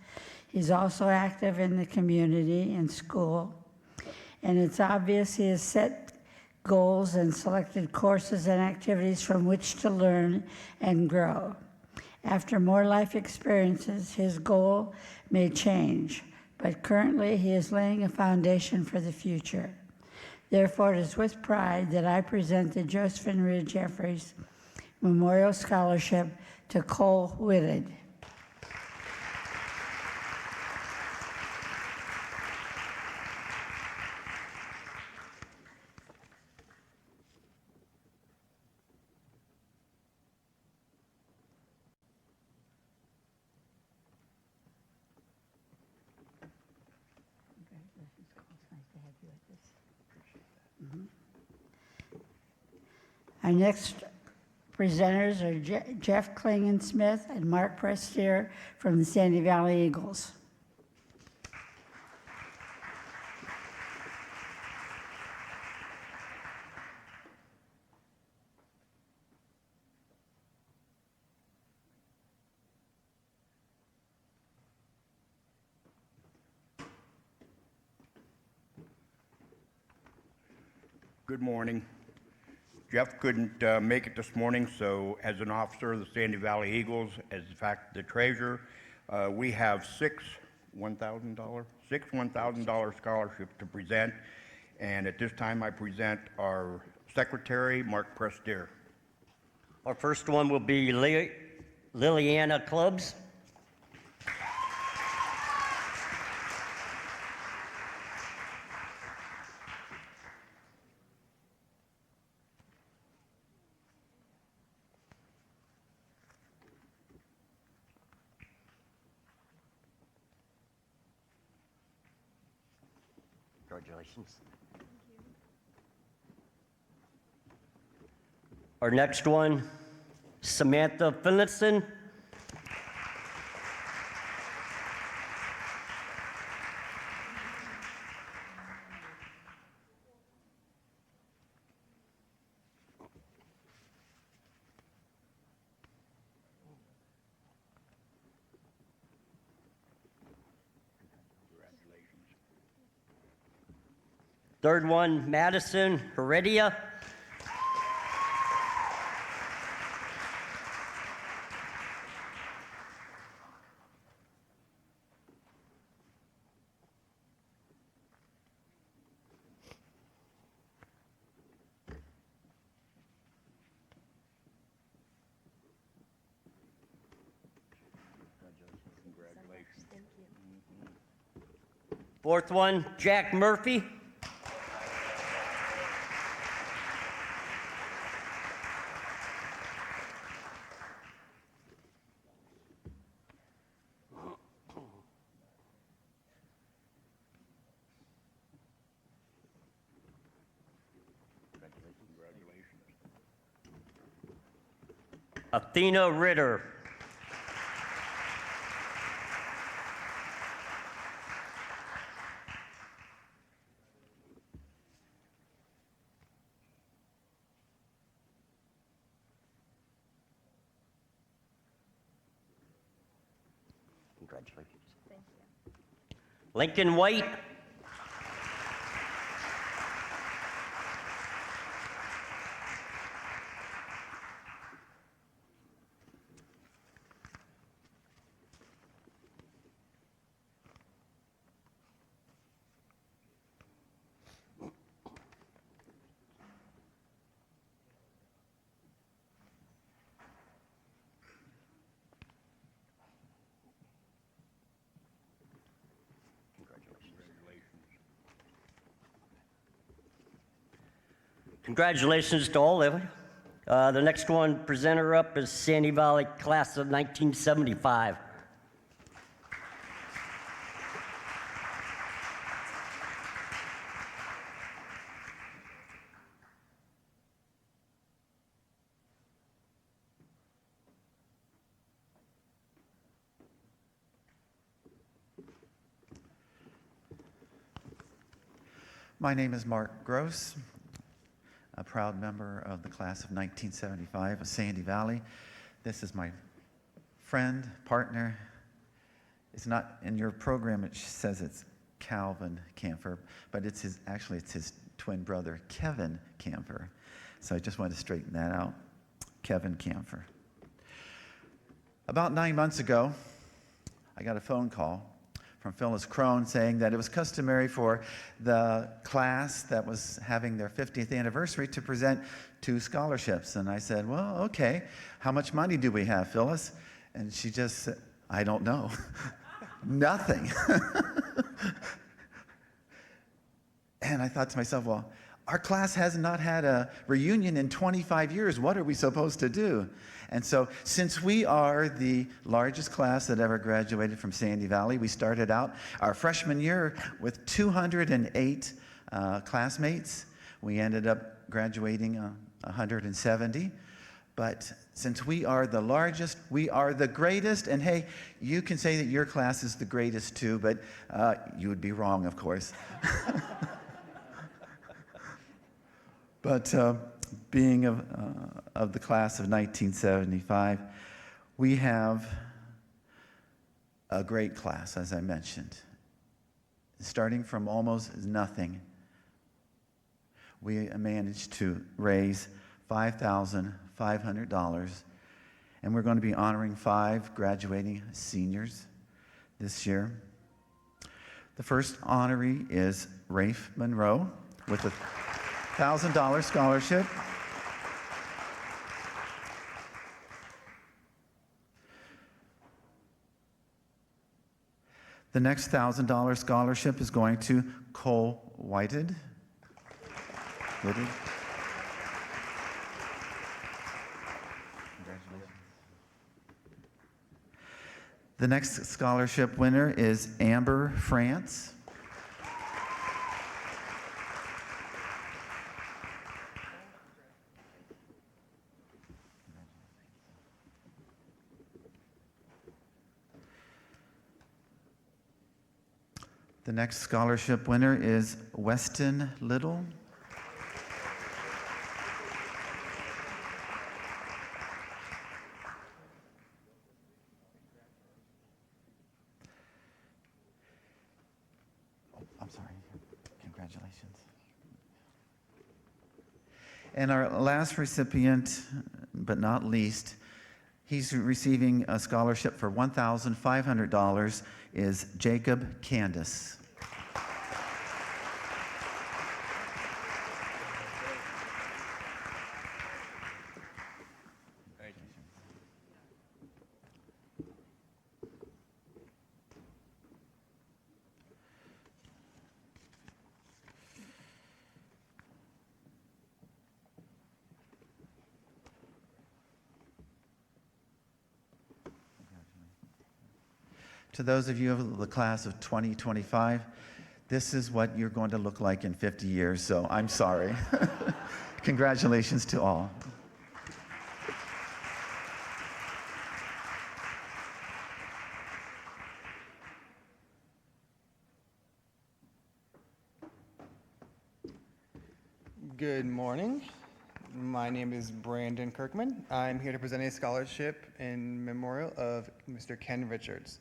He's also active in the community and school, and it's obvious he has set goals and selected courses and activities from which to learn and grow. After more life experiences, his goal may change, but currently he is laying a foundation for the future. Therefore, it is with pride that I present the Josephine Rhea Jeffries Memorial Scholarship to Cole Whitted. Our next presenters are Jeff Klingensmith and Mark Prestier from the Sandy Valley Eagles. Good morning. Jeff couldn't make it this morning, so as an officer of the Sandy Valley Eagles, as in fact the treasurer, we have six $1,000 scholarships to present, and at this time I present our secretary, Mark Prestier. Our first one will be Liliana Clubs. Congratulations. Our next one, Samantha Finlinson. Third one, Madison Heredia. Fourth one, Jack Murphy. Athena Ritter. Congratulations. Thank you. Lincoln White. Congratulations to all of you. The next one presenter up is Sandy Valley Class of 1975. My name is Mark Gross, a proud member of the class of 1975 of Sandy Valley. This is my friend, partner. It's not in your program, it says it's Calvin Camphor, but it's his twin brother, Kevin Camphor. So I just wanted to straighten that out. Kevin Camphor. About 9 months ago, I got a phone call from Phyllis Crone saying that it was customary for the class that was having their 50th anniversary to present 2 scholarships. And I said, well, okay, how much money do we have, Phyllis? And she just said, I don't know. Nothing. And I thought to myself, well, our class has not had a reunion in 25 years. What are we supposed to do? And so since we are the largest class that ever graduated from Sandy Valley, we started out our freshman year with 208 classmates. We ended up graduating 170. But since we are the largest, we are the greatest. And hey, you can say that your class is the greatest too, but you would be wrong, of course. But being of the class of 1975, we have a great class, as I mentioned. Starting from almost nothing, we managed to raise $5,500, and we're going to be honoring 5 graduating seniors this year. The first honoree is Rafe Monroe with a $1,000 scholarship. The next $1,000 scholarship is going to Cole Whited. The next scholarship winner is Amber France. The next scholarship winner is Weston Little. Oh, I'm sorry. Congratulations. And our last recipient, but not least, he's receiving a scholarship for $1,500, is Jacob Candace. Thank you. To those of you of the class of 2025, this is what you're going to look like in 50 years, so I'm sorry. Congratulations to all. Good morning. My name is Brandon Kirkman. I'm here to present a scholarship in memorial of Mr. Ken Richards.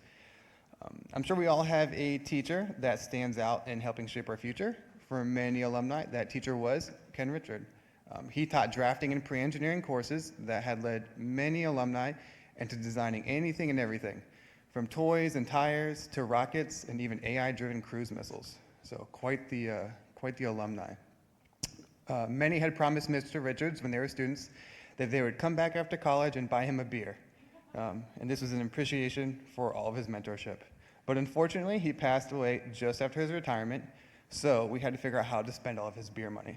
I'm sure we all have a teacher that stands out in helping shape our future. For many alumni, that teacher was Ken Richard. He taught drafting and pre-engineering courses that had led many alumni into designing anything and everything, from toys and tires to rockets and even AI-driven cruise missiles. So quite the alumni. Many had promised Mr. Richards when they were students that they would come back after college and buy him a beer. And this was an appreciation for all of his mentorship. But unfortunately, he passed away just after his retirement, so we had to figure out how to spend all of his beer money.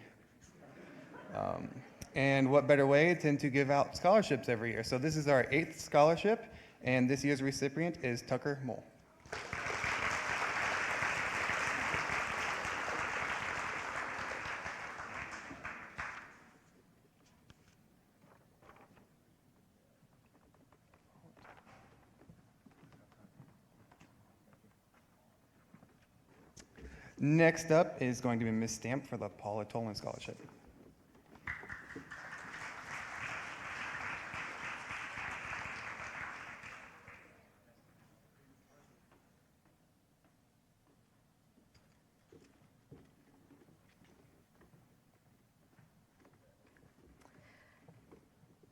And what better way than to give out scholarships every year? So this is our 8th scholarship, and this year's recipient is Tucker Mole. Next up is going to be Ms. Stamp for the Paula Tolan Scholarship.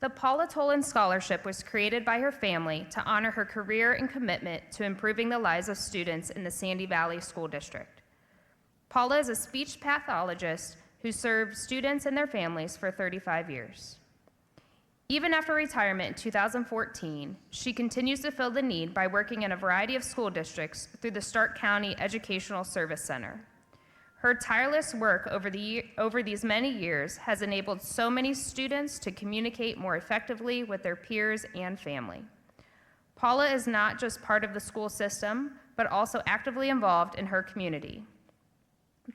The Paula Tolan Scholarship was created by her family to honor her career and commitment to improving the lives of students in the Sandy Valley School District. Paula is a speech pathologist who served students and their families for 35 years. Even after retirement in 2014, she continues to fill the need by working in a variety of school districts through the Stark County Educational Service Center. Her tireless work over these many years has enabled so many students to communicate more effectively with their peers and family. Paula is not just part of the school system, but also actively involved in her community.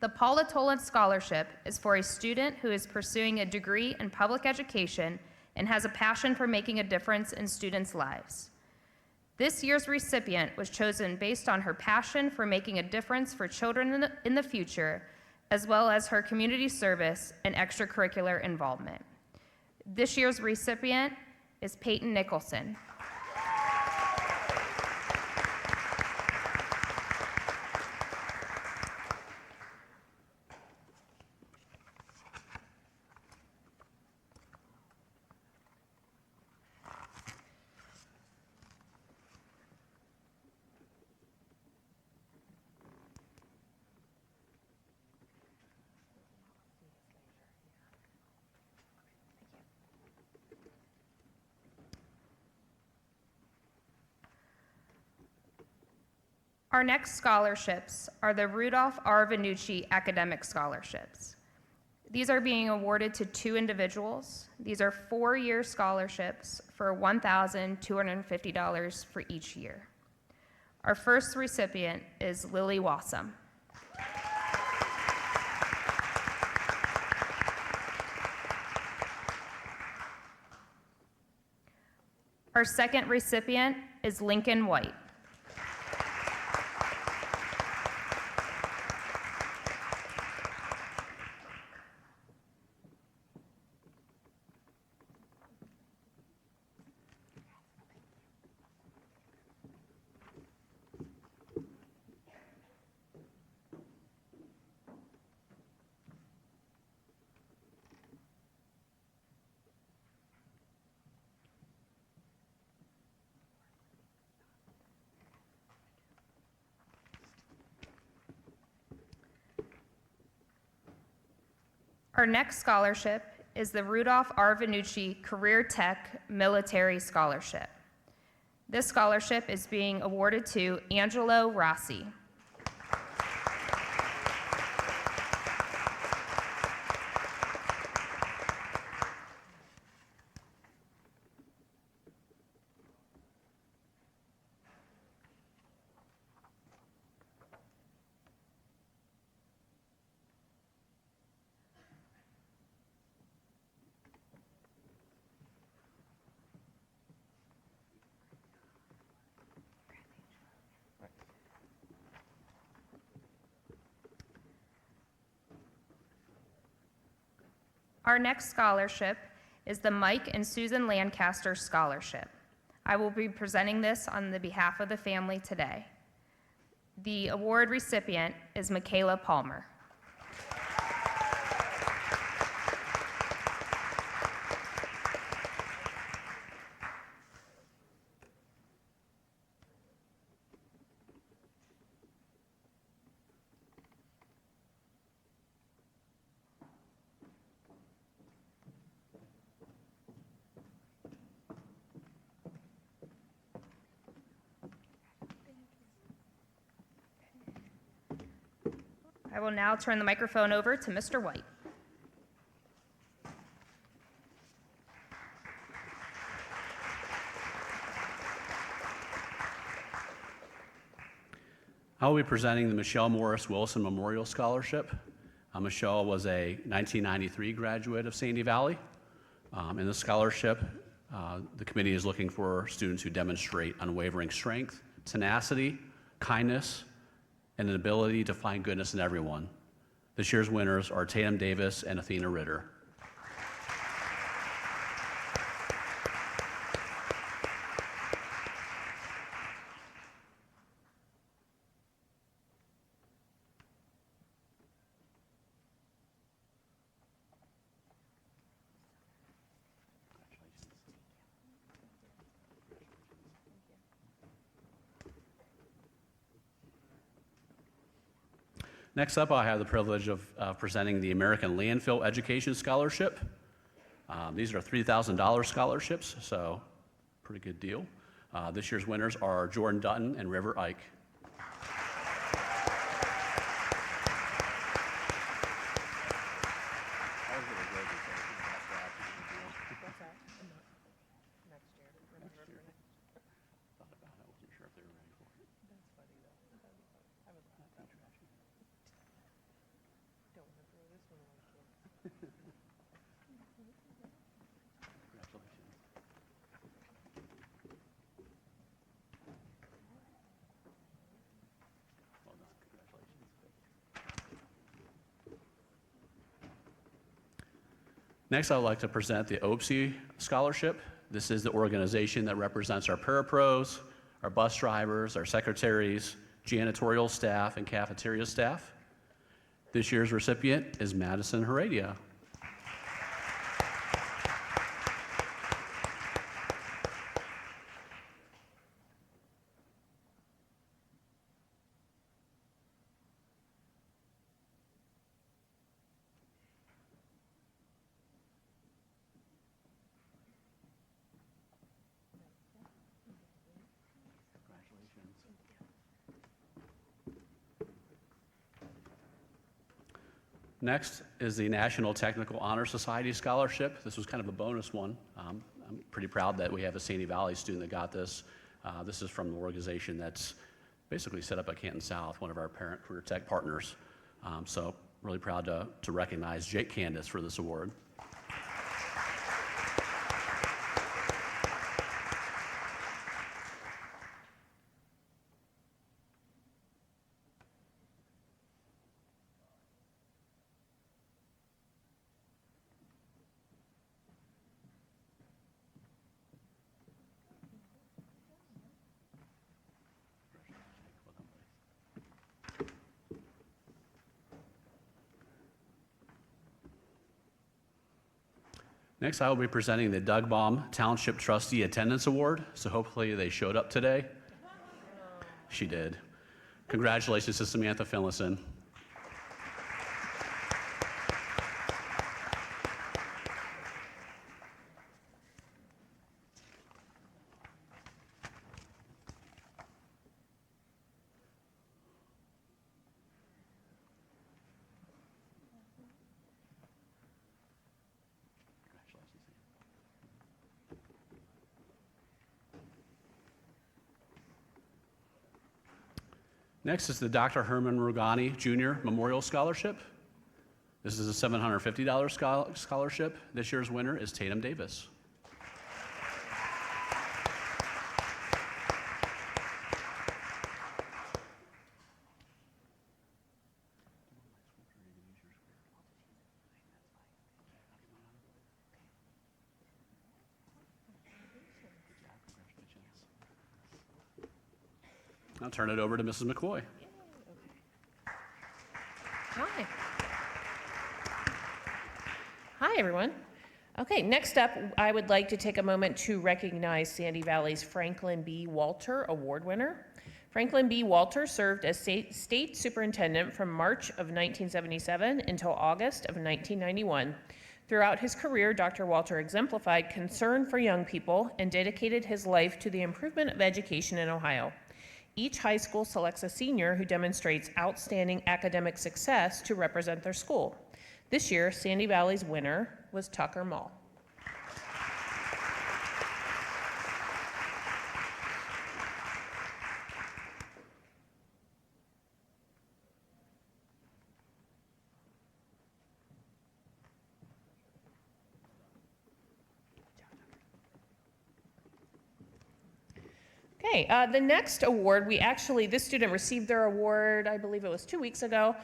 The Paula Tolan Scholarship is for a student who is pursuing a degree in public education and has a passion for making a difference in students' lives. This year's recipient was chosen based on her passion for making a difference for children in the future, as well as her community service and extracurricular involvement. This year's recipient is Peyton Nicholson. Our next scholarships are the Rudolph R. Vanucci Academic Scholarships. These are being awarded to 2 individuals. These are 4-year scholarships for $1,250 for each year. Our first recipient is Lily Wassam. Our second recipient is Lincoln White. Our next scholarship is the Rudolph R. Vanucci Career Tech Military Scholarship. This scholarship is being awarded to Angelo Rossi. Our next scholarship is the Mike and Susan Lancaster Scholarship. I will be presenting this on the behalf of the family today. The award recipient is Michaela Palmer. I will now turn the microphone over to Mr. White. I will be presenting the Michelle Morris Wilson Memorial Scholarship. Michelle was a 1993 graduate of Sandy Valley. In the scholarship, the committee is looking for students who demonstrate unwavering strength, tenacity, kindness, and an ability to find goodness in everyone. This year's winners are Tatum Davis and Athena Ritter. Next up, I have the privilege of presenting the American Landfill Education Scholarship. These are $3,000 scholarships, so pretty good deal. This year's winners are Jordan Dutton and River Ike. Next, I would like to present the OPSI Scholarship. This is the organization that represents our parapros, our bus drivers, our secretaries, janitorial staff, and cafeteria staff. This year's recipient is Madison Heredia. Next is the National Technical Honor Society Scholarship. This was kind of a bonus one. I'm pretty proud that we have a Sandy Valley student that got this. This is from the organization that's basically set up at Canton South, one of our parent career tech partners. So really proud to recognize Jake Candace for this award. Next, I will be presenting the Doug Baum Township Trustee Attendance Award. So hopefully they showed up today. She did. Congratulations to Samantha Finlayson. Next is the Dr. Herman Rugani Jr. Memorial Scholarship. This is a $750 scholarship. This year's winner is Tatum Davis. I'll turn it over to Mrs. McCoy. Hi. Hi, everyone. Okay, next up, I would like to take a moment to recognize Sandy Valley's Franklin B. Walter Award winner. Franklin B. Walter served as state superintendent from March of 1977 until August of 1991. Throughout his career, Dr. Walter exemplified concern for young people and dedicated his life to the improvement of education in Ohio. Each high school selects a senior who demonstrates outstanding academic success to represent their school. This year, Sandy Valley's winner was Tucker Mall. Okay, the next award, this student received their award, I believe it was 2 weeks ago.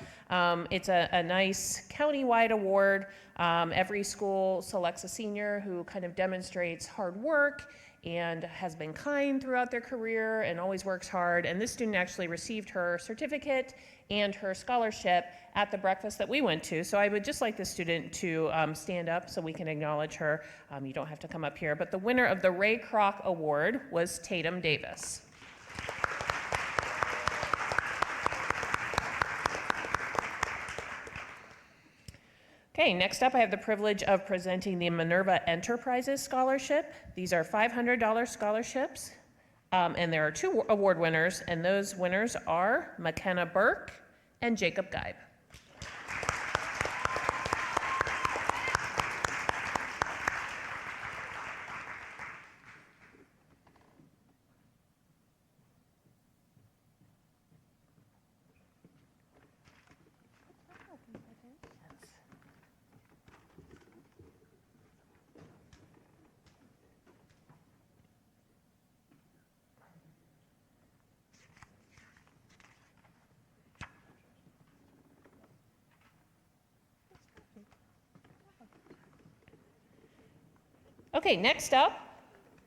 It's a nice county-wide award. Every school selects a senior who kind of demonstrates hard work and has been kind throughout their career and always works hard. And this student actually received her certificate and her scholarship at the breakfast that we went to. So I would just like the student to stand up so we can acknowledge her. You don't have to come up here, but the winner of the Ray Kroc Award was Tatum Davis. Okay, next up I have the privilege of presenting the Minerva Enterprises Scholarship. These are $500 scholarships, and there are 2 award winners, and those winners are McKenna Burke and Jacob Geib. Okay, next up,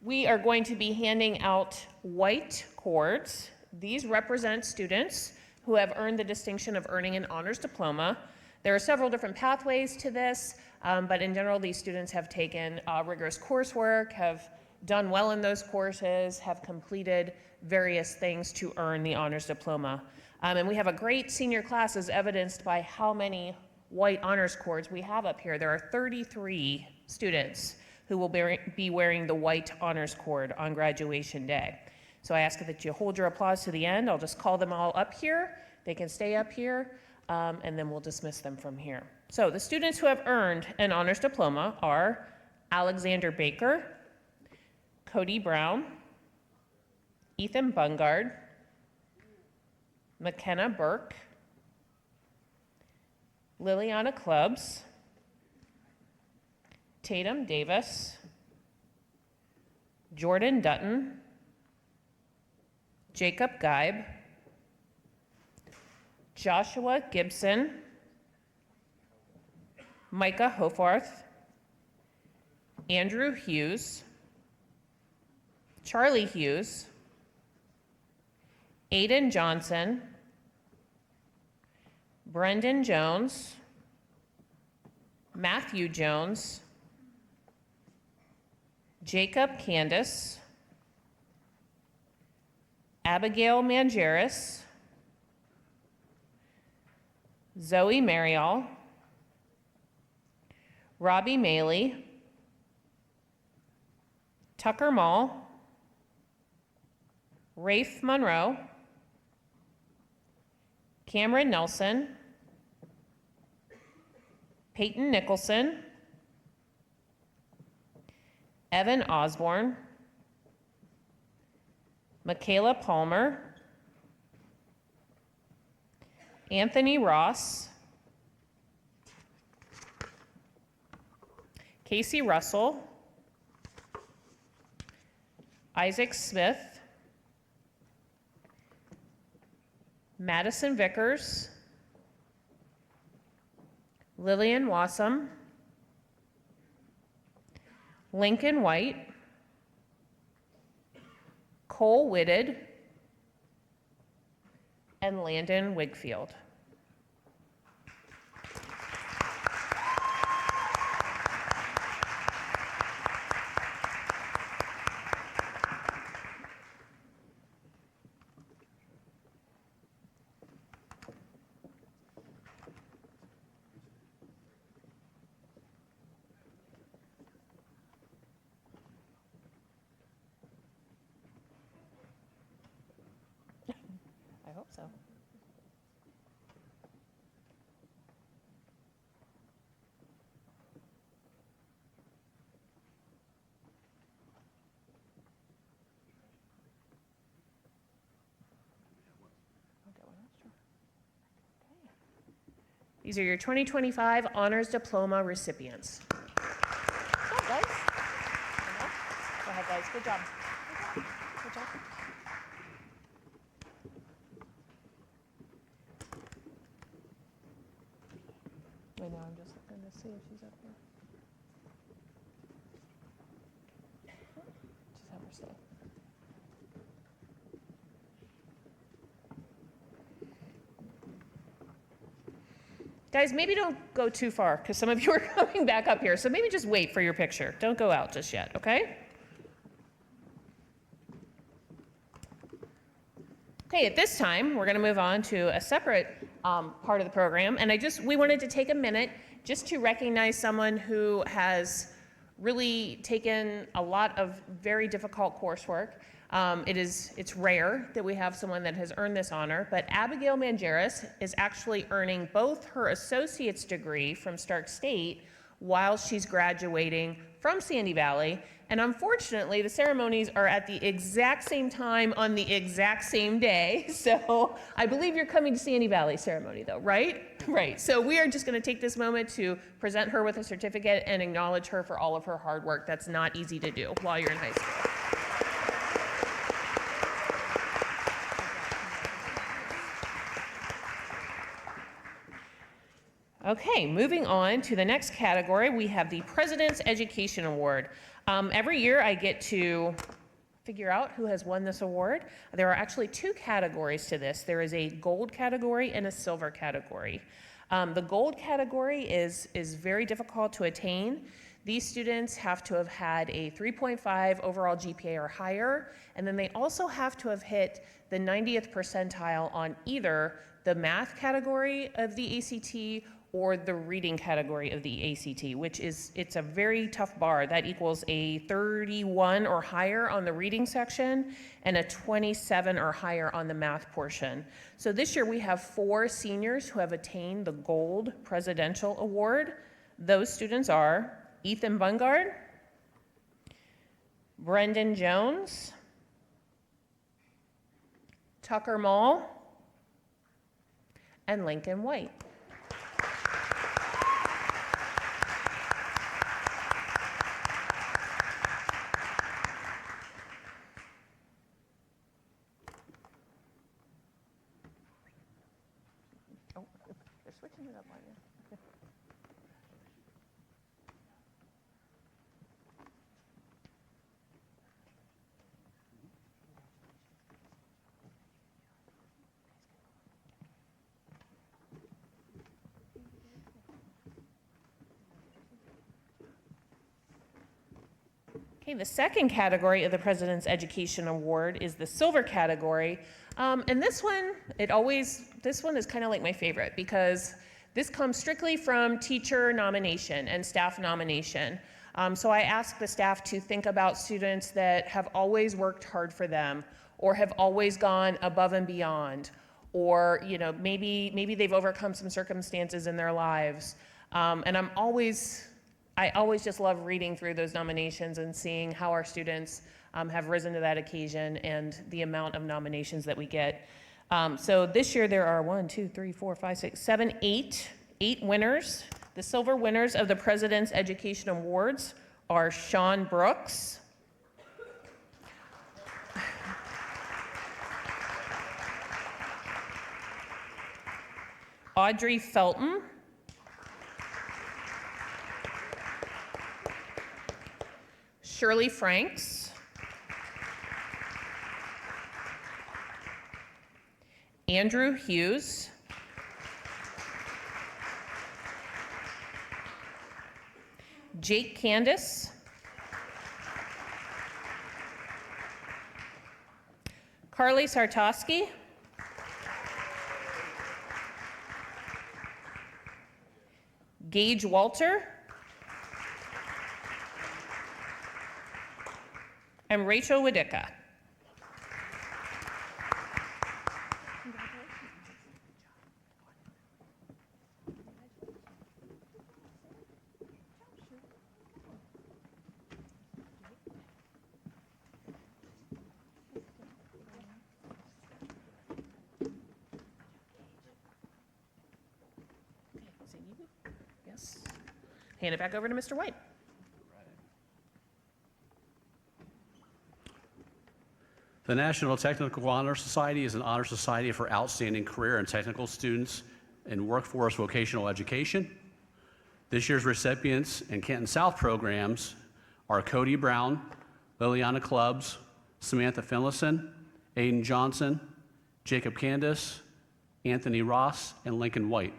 we are going to be handing out white cords. These represent students who have earned the distinction of earning an honors diploma. There are several different pathways to this, but in general, these students have taken rigorous coursework, have done well in those courses, have completed various things to earn the honors diploma. And we have a great senior class as evidenced by how many white honors cords we have up here. There are 33 students who will be wearing the white honors cord on graduation day. So I ask that you hold your applause to the end. I'll just call them all up here. They can stay up here, and then we'll dismiss them from here. So the students who have earned an honors diploma are Alexander Baker, Cody Brown, Ethan Bungard, McKenna Burke, Liliana Clubbs, Tatum Davis, Jordan Dutton, Jacob Geib, Joshua Gibson, Micah Hofarth, Andrew Hughes, Charlie Hughes, Aiden Johnson, Brendan Jones, Matthew Jones, Jacob Candace, Abigail Mangeris, Zoe Marial, Robbie Maley, Tucker Mall, Rafe Monroe, Cameron Nelson, Peyton Nicholson, Evan Osborne, Michaela Palmer, Anthony Ross, Casey Russell, Isaac Smith, Madison Vickers, Lillian Wassam, Lincoln White, Cole Whitted, and Landon Wigfield. I hope so. These are your 2025 Honors Diploma recipients. Good job, guys. Go ahead, guys. Good job. Good job. I know, I'm just looking to see if she's up here. Just have her stay. Guys, maybe don't go too far, because some of you are coming back up here, so maybe just wait for your picture. Don't go out just yet, okay? Okay, at this time, we're going to move on to a separate part of the program, and we wanted to take a minute just to recognize someone who has really taken a lot of very difficult coursework. It's rare that we have someone that has earned this honor, but Abigail Mangeris is actually earning both her associate's degree from Stark State while she's graduating from Sandy Valley. And unfortunately, the ceremonies are at the exact same time on the exact same day. So I believe you're coming to Sandy Valley ceremony though, right? Right. So we are just going to take this moment to present her with a certificate and acknowledge her for all of her hard work. That's not easy to do while you're in high school. Okay, moving on to the next category, we have the President's Education Award. Every year I get to figure out who has won this award. There are actually two categories to this. There is a gold category and a silver category. The gold category is very difficult to attain. These students have to have had a 3.5 overall GPA or higher, and then they also have to have hit the 90th percentile on either the math category of the ACT or the reading category of the ACT, it's a very tough bar. That equals a 31 or higher on the reading section and a 27 or higher on the math portion. So this year we have 4 seniors who have attained the Gold Presidential Award. Those students are Ethan Bungard, Brendan Jones, Tucker Mall, and Lincoln White. Switching it up on you. Okay, the second category of the President's Education Award is the silver category. And this one is kind of like my favorite because this comes strictly from teacher nomination and staff nomination. So I ask the staff to think about students that have always worked hard for them or have always gone above and beyond, or maybe they've overcome some circumstances in their lives. And I always just love reading through those nominations and seeing how our students have risen to that occasion and the amount of nominations that we get. So this year there are 8 winners. The silver winners of the President's Education Awards are Sean Brooks, Audrey Felton, Shirley Franks, Andrew Hughes, Jake Candace, Carly Sartoski, Gage Walter, and Rachel Wadicka. Yes. Hand it back over to Mr. White. The National Technical Honor Society is an honor society for outstanding career and technical students in workforce vocational education. This year's recipients in Canton South programs are Cody Brown, Liliana Clubs, Samantha Finlayson, Aiden Johnson, Jacob Candace, Anthony Ross, and Lincoln White.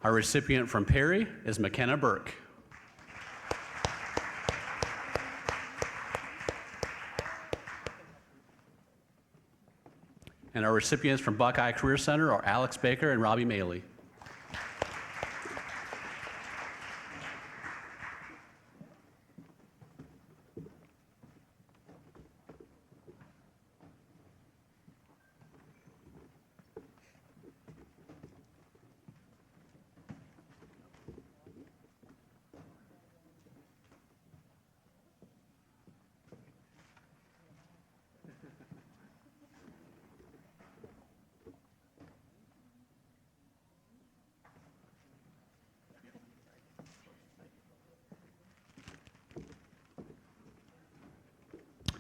Our recipient from Perry is McKenna Burke. And our recipients from Buckeye Career Center are Alex Baker and Robbie Maley.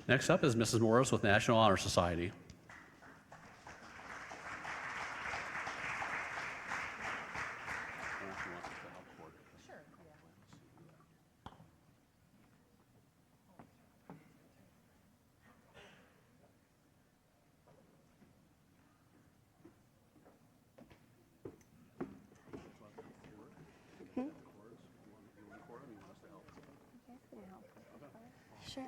Next up is Mrs. Morris with National Honor Society. Sure.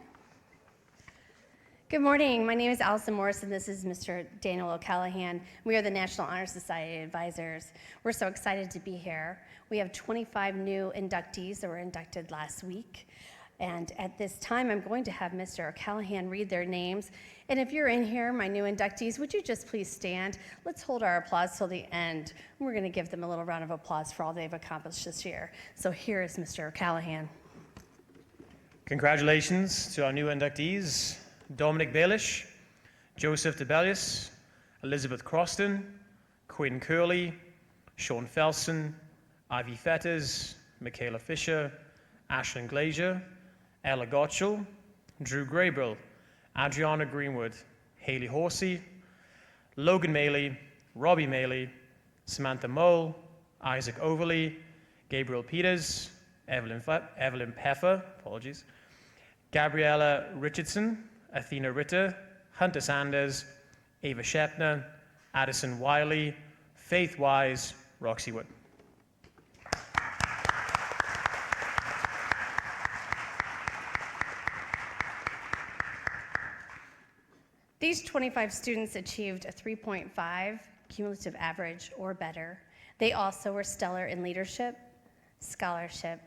Good morning. My name is Allison Morris, and this is Mr. Daniel O'Callahan. We are the National Honor Society advisors. We're so excited to be here. We have 25 new inductees that were inducted last week. And at this time, I'm going to have Mr. O'Callahan read their names. And if you're in here, my new inductees, would you just please stand? Let's hold our applause till the end. We're going to give them a little round of applause for all they've accomplished this year. So here is Mr. O'Callahan. Congratulations to our new inductees, Dominic Baelish, Joseph DeBellis, Elizabeth Croston, Quinn Curley, Sean Felson, Ivy Fetters, Michaela Fisher, Ashlyn Glazier, Ella Gottschall, Drew Graybill, Adriana Greenwood, Haley Horsey, Logan Maley, Robbie Maley, Samantha Mole, Isaac Overly, Gabriel Peters, Evelyn Peffer, apologies, Gabriella Richardson, Athena Ritter, Hunter Sanders, Ava Shepner, Addison Wiley, Faith Wise, Roxy Wood. These 25 students achieved a 3.5 cumulative average or better. They also were stellar in leadership, scholarship,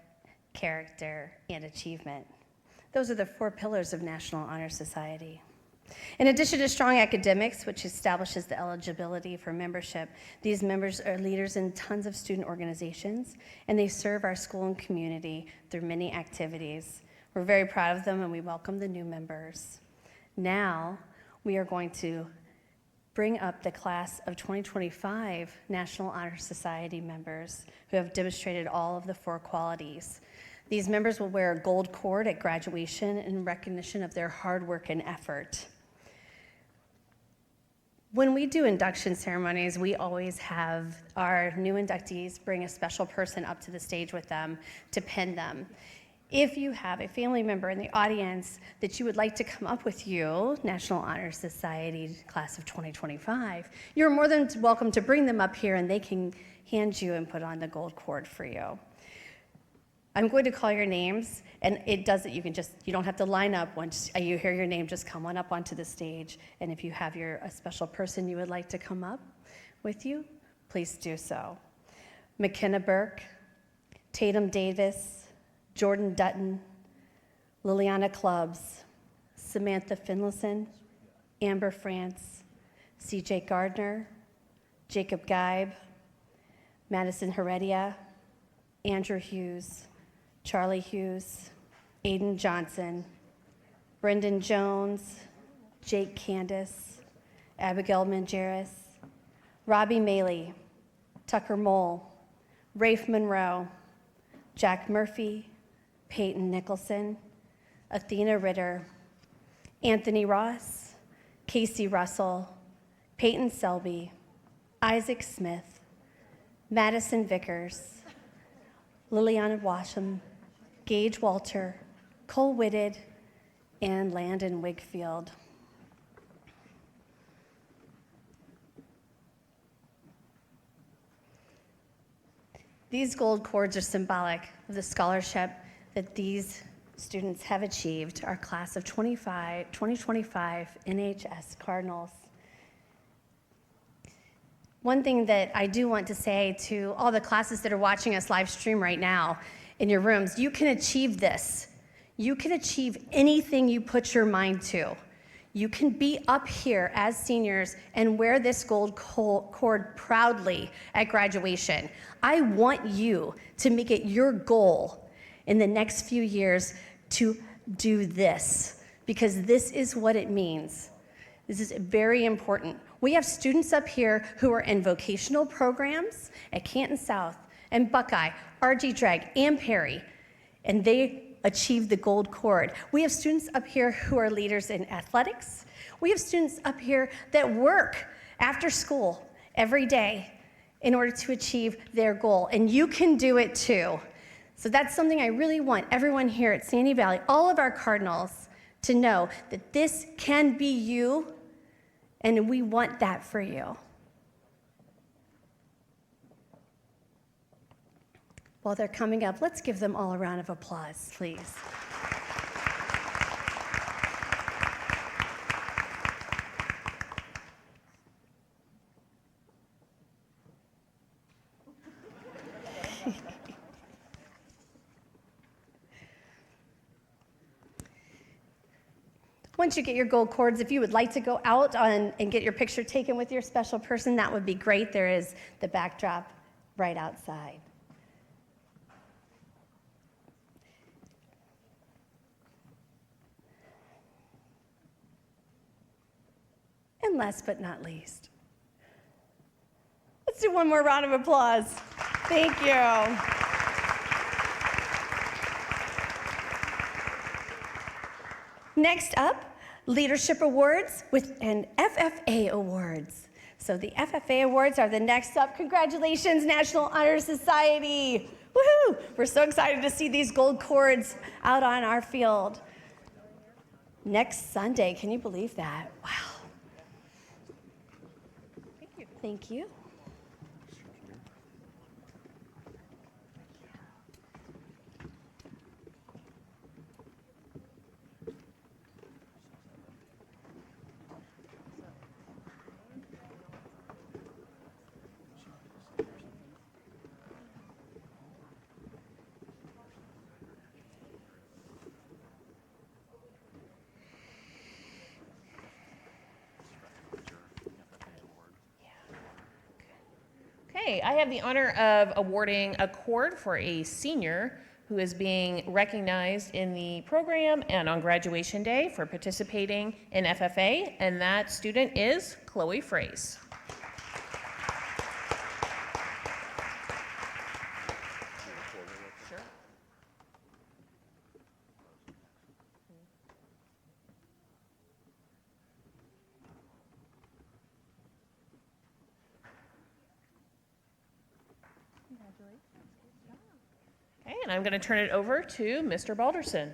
character, and achievement. Those are the 4 pillars of National Honor Society. In addition to strong academics, which establishes the eligibility for membership, these members are leaders in tons of student organizations, and they serve our school and community through many activities. We're very proud of them, and we welcome the new members. Now, we are going to bring up the class of 2025 National Honor Society members who have demonstrated all of the 4 qualities. These members will wear a gold cord at graduation in recognition of their hard work and effort. When we do induction ceremonies, we always have our new inductees bring a special person up to the stage with them to pin them. If you have a family member in the audience that you would like to come up with you, National Honor Society class of 2025, you're more than welcome to bring them up here and they can hand you and put on the gold cord for you. I'm going to call your names, and it does it. You don't have to line up. Once you hear your name, just come on up onto the stage. And if you have a special person you would like to come up with you, please do so. McKenna Burke, Tatum Davis, Jordan Dutton, Liliana Clubs, Samantha Finlayson, Amber France, CJ Gardner, Jacob Geib, Madison Heredia, Andrew Hughes, Charlie Hughes, Aiden Johnson, Brendan Jones, Jake Candace, Abigail Mangeris, Robbie Maley, Tucker Mole, Rafe Monroe, Jack Murphy, Peyton Nicholson, Athena Ritter, Anthony Ross, Casey Russell, Peyton Selby, Isaac Smith, Madison Vickers, Liliana Washam, Gage Walter, Cole Whitted, and Landon Wigfield. These gold cords are symbolic of the scholarship that these students have achieved, our class of 2025 NHS Cardinals. One thing that I do want to say to all the classes that are watching us live stream right now in your rooms, you can achieve this. You can achieve anything you put your mind to. You can be up here as seniors and wear this gold cord proudly at graduation. I want you to make it your goal in the next few years to do this, because this is what it means. This is very important. We have students up here who are in vocational programs at Canton South and Buckeye, RG Drag, and Perry, and they achieved the gold cord. We have students up here who are leaders in athletics. We have students up here that work after school every day in order to achieve their goal, and you can do it too. So that's something I really want everyone here at Sandy Valley, all of our Cardinals, to know that this can be you, and we want that for you. While they're coming up, let's give them all a round of applause, please. Once you get your gold cords, if you would like to go out and get your picture taken with your special person, that would be great. There is the backdrop right outside. And last but not least, let's do one more round of applause. Thank you. Next up, Leadership Awards and FFA Awards. So the FFA Awards are the next up. Congratulations, National Honor Society. Woohoo! We're so excited to see these gold cords out on our field. Next Sunday, can you believe that? Wow. Thank you. Okay, I have the honor of awarding a cord for a senior who is being recognized in the program and on graduation day for participating in FFA, and that student is Chloe Fraze. Okay, and I'm going to turn it over to Mr. Balderson.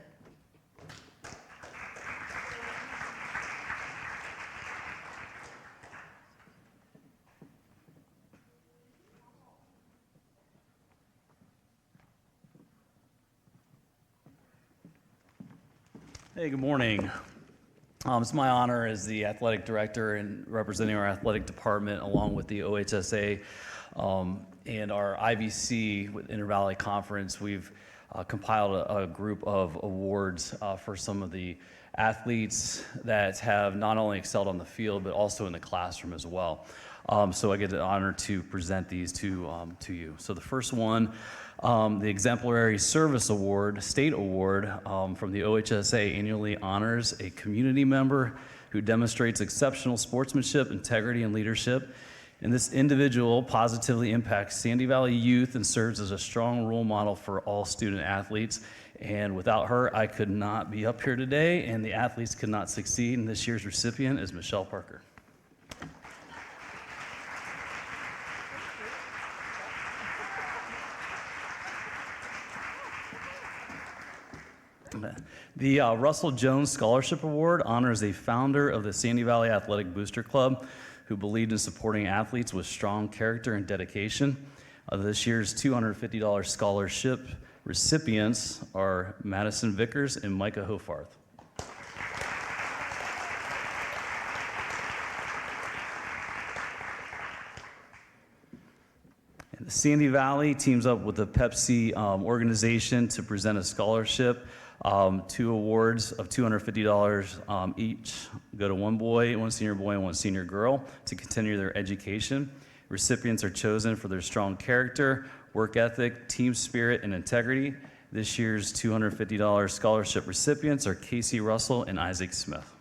Hey, good morning. It's my honor as the athletic director and representing our athletic department along with the OHSA and our IVC with Inter-Valley Conference. We've compiled a group of awards for some of the athletes that have not only excelled on the field but also in the classroom as well. So I get the honor to present these to you. So the first one, the Exemplary Service Award, State Award from the OHSA annually honors a community member who demonstrates exceptional sportsmanship, integrity, and leadership And this individual positively impacts Sandy Valley youth and serves as a strong role model for all student athletes. And without her, I could not be up here today, and the athletes could not succeed. And this year's recipient is Michelle Parker. The Russell Jones Scholarship Award honors a founder of the Sandy Valley Athletic Booster Club who believed in supporting athletes with strong character and dedication. This year's $250 scholarship recipients are Madison Vickers and Micah Hofarth. And the Sandy Valley teams up with the Pepsi organization to present a scholarship. 2 awards of $250 each go to one boy, one senior boy, and one senior girl to continue their education. Recipients are chosen for their strong character, work ethic, team spirit, and integrity. This year's $250 scholarship recipients are Casey Russell and Isaac Smith.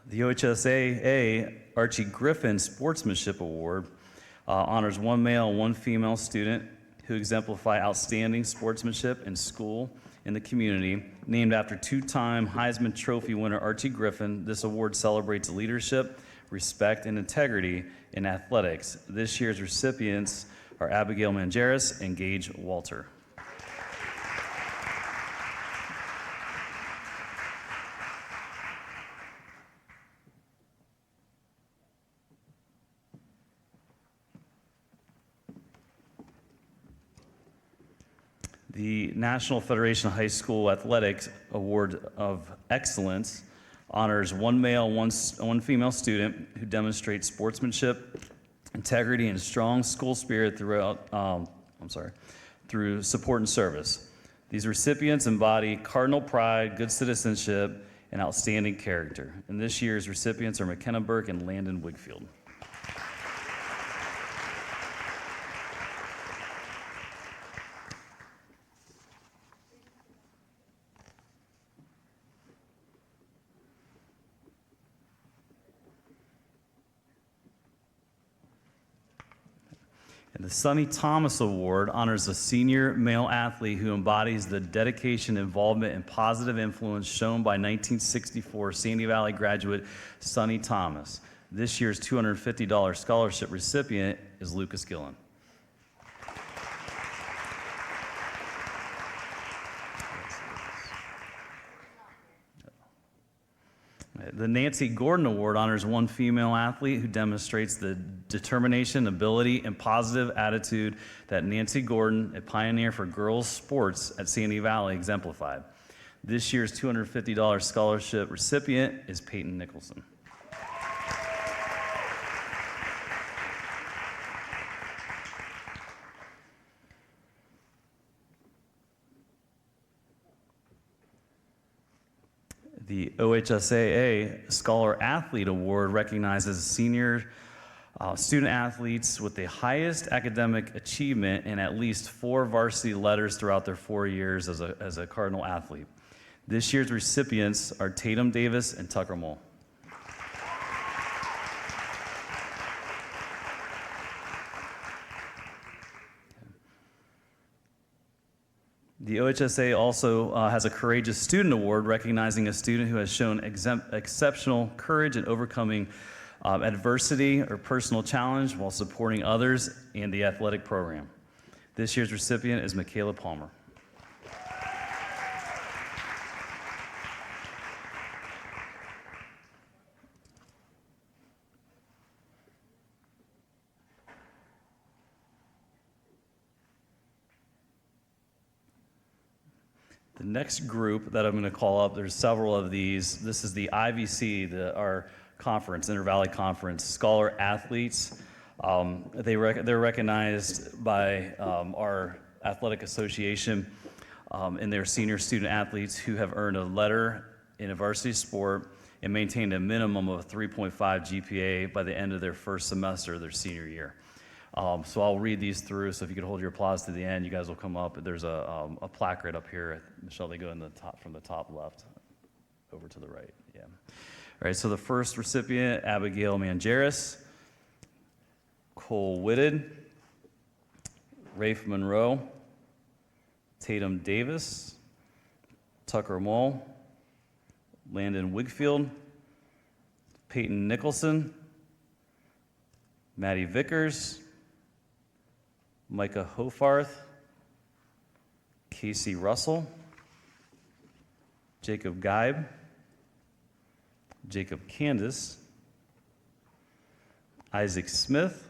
The OHSAA Archie Griffin Sportsmanship Award honors one male and one female student who exemplify outstanding sportsmanship in school and the community. Named after 2-time Heisman Trophy winner Archie Griffin, this award celebrates leadership, respect, and integrity in athletics. This year's recipients are Abigail Mangeris and Gage Walter. The National Federation of High School Athletics Award of Excellence honors one male, one female student who demonstrates sportsmanship, integrity, and strong school spirit through support and service. These recipients embody cardinal pride, good citizenship, and outstanding character. And this year's recipients are McKenna Burke and Landon Wigfield. And the Sonny Thomas Award honors a senior male athlete who embodies the dedication, involvement, and positive influence shown by 1964 Sandy Valley graduate Sonny Thomas. This year's $250 scholarship recipient is Lucas Gillen. The Nancy Gordon Award honors one female athlete who demonstrates the determination, ability, and positive attitude that Nancy Gordon, a pioneer for girls' sports at Sandy Valley, exemplified. This year's $250 scholarship recipient is Peyton Nicholson. The OHSAA Scholar Athlete Award recognizes senior student athletes with the highest academic achievement and at least 4 varsity letters throughout their 4 years as a Cardinal athlete. This year's recipients are Tatum Davis and Tucker Mole. The OHSA also has a Courageous Student Award recognizing a student who has shown exceptional courage in overcoming adversity or personal challenge while supporting others and the athletic program. This year's recipient is Michaela Palmer. The next group that I'm going to call up, there's several of these. This is the IVC, our conference, Inter-Valley Conference, Scholar Athletes. They're recognized by our athletic association and their senior student athletes who have earned a letter in a varsity sport and maintained a minimum of a 3.5 GPA by the end of their first semester of their senior year. So I'll read these through, so if you could hold your applause to the end, you guys will come up. There's a placard up here. Michelle, they go in the top, from the top left over to the right. Yeah. All right, so the first recipient, Abigail Mangeris, Cole Whitted, Rafe Monroe, Tatum Davis, Tucker Mull, Landon Wigfield, Peyton Nicholson, Maddie Vickers, Micah Hofarth, Casey Russell, Jacob Geib, Jacob Candace, Isaac Smith,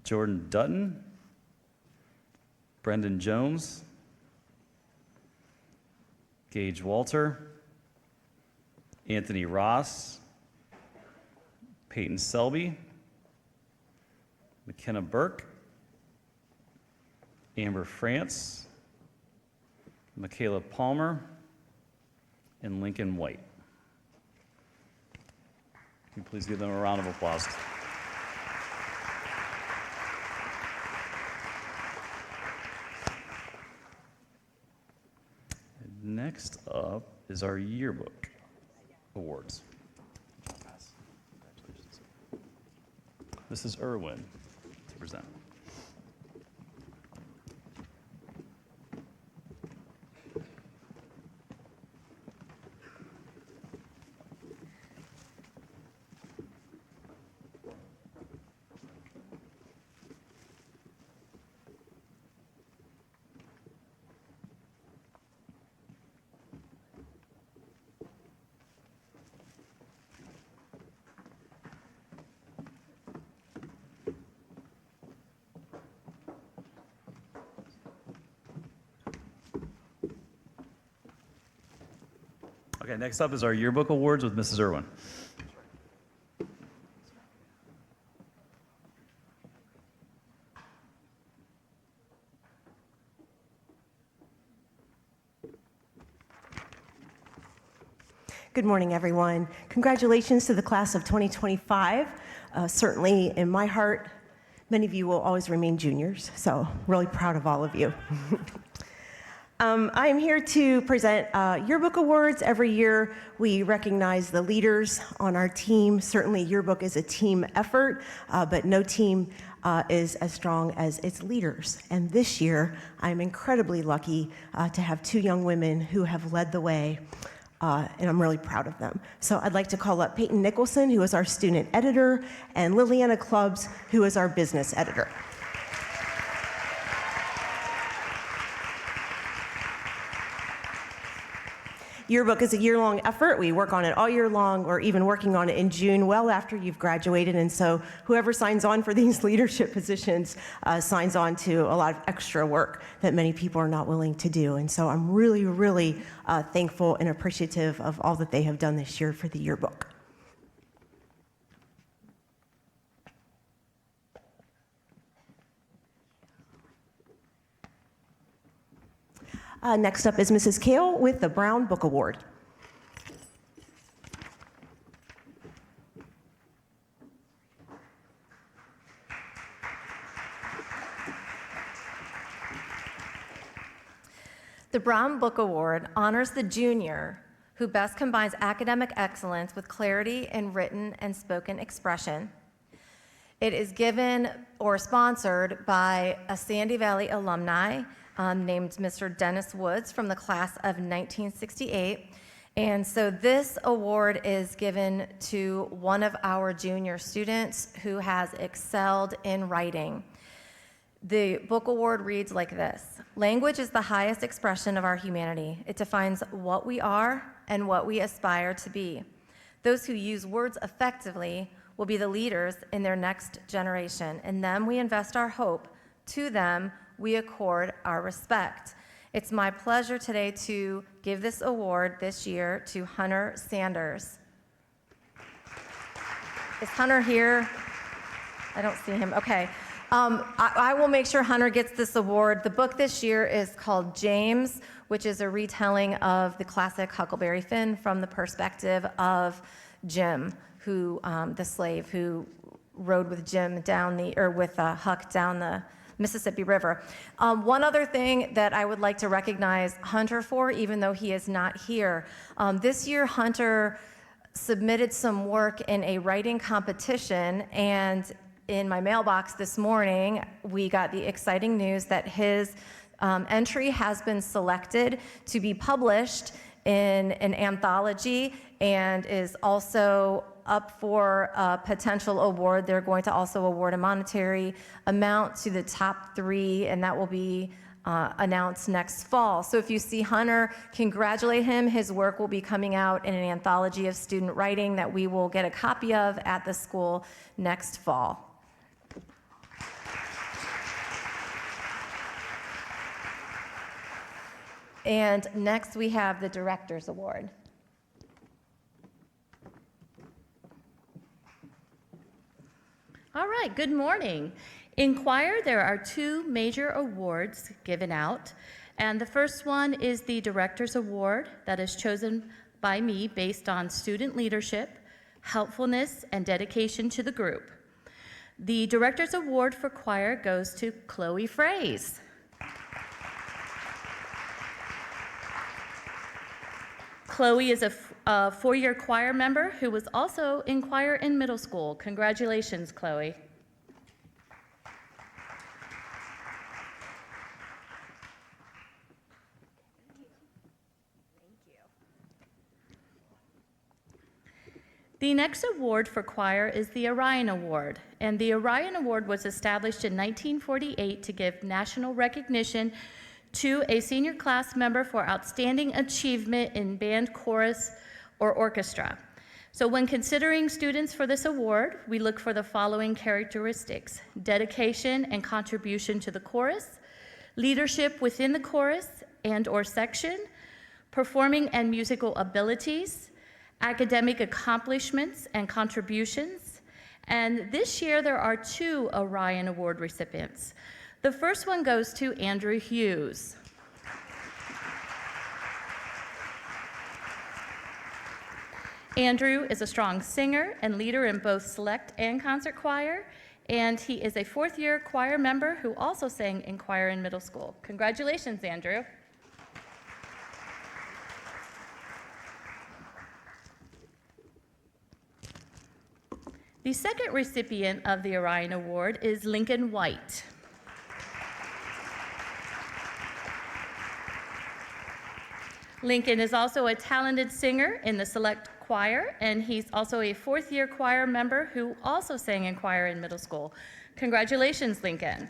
Jordan Dutton, Brendan Jones, Gage Walter, Anthony Ross, Peyton Selby, McKenna Burke, Amber France, Michaela Palmer, and Lincoln White. Can you please give them a round of applause? Next up is our yearbook awards. This is Irwin to present. Okay, next up is our yearbook awards with Mrs. Irwin. Good morning, everyone. Congratulations to the class of 2025. Certainly, in my heart, many of you will always remain juniors, so really proud of all of you. I am here to present yearbook awards. Every year, we recognize the leaders on our team. Certainly, yearbook is a team effort, but no team is as strong as its leaders. And this year, I'm incredibly lucky to have two young women who have led the way. And I'm really proud of them. So I'd like to call up Peyton Nicholson, who is our student editor, and Liliana Clubs, who is our business editor. Yearbook is a year-long effort. We work on it all year long. We're even working on it in June, well after you've graduated. And so whoever signs on for these leadership positions signs on to a lot of extra work that many people are not willing to do. And so I'm really, really thankful and appreciative of all that they have done this year for the yearbook. Next up is Mrs. Kale with the Brown Book Award. The Brown Book Award honors the junior who best combines academic excellence with clarity in written and spoken expression. It is given or sponsored by a Sandy Valley alumni named Mr. Dennis Woods from the class of 1968. And so this award is given to one of our junior students who has excelled in writing. The book award reads like this: language is the highest expression of our humanity. It defines what we are and what we aspire to be. Those who use words effectively will be the leaders in their next generation. In them we invest our hope. To them we accord our respect. It's my pleasure today to give this award this year to Hunter Sanders. Is Hunter here? I don't see him. Okay. I will make sure Hunter gets this award. The book this year is called James, which is a retelling of the classic Huckleberry Finn from the perspective of Jim, who the slave who rode with Jim down the, or with Huck down the Mississippi River. One other thing that I would like to recognize Hunter for, even though he is not here. This year, Hunter submitted some work in a writing competition, and in my mailbox this morning, we got the exciting news that his entry has been selected to be published in an anthology and is also up for a potential award. They're going to also award a monetary amount to the top 3, and that will be announced next fall. So if you see Hunter, congratulate him. His work will be coming out in an anthology of student writing that we will get a copy of at the school next fall. And next we have the Director's Award. All right, good morning. In choir, there are 2 major awards given out, and the first one is the Director's Award that is chosen by me based on student leadership, helpfulness, and dedication to the group. The Director's Award for choir goes to Chloe Fraze. Chloe is a 4-year choir member who was also in choir in middle school. Congratulations, Chloe. The next award for choir is the Orion Award, and the Orion Award was established in 1948 to give national recognition to a senior class member for outstanding achievement in band, chorus, or orchestra. So when considering students for this award, we look for the following characteristics: dedication and contribution to the chorus, leadership within the chorus and/or section, performing and musical abilities, academic accomplishments and contributions. And this year there are 2 Orion Award recipients. The first one goes to Andrew Hughes. Andrew is a strong singer and leader in both select and concert choir, and he is a 4th-year choir member who also sang in choir in middle school. Congratulations, Andrew. The second recipient of the Orion Award is Lincoln White. Lincoln is also a talented singer in the select choir, and he's also a 4th-year choir member who also sang in choir in middle school. Congratulations, Lincoln.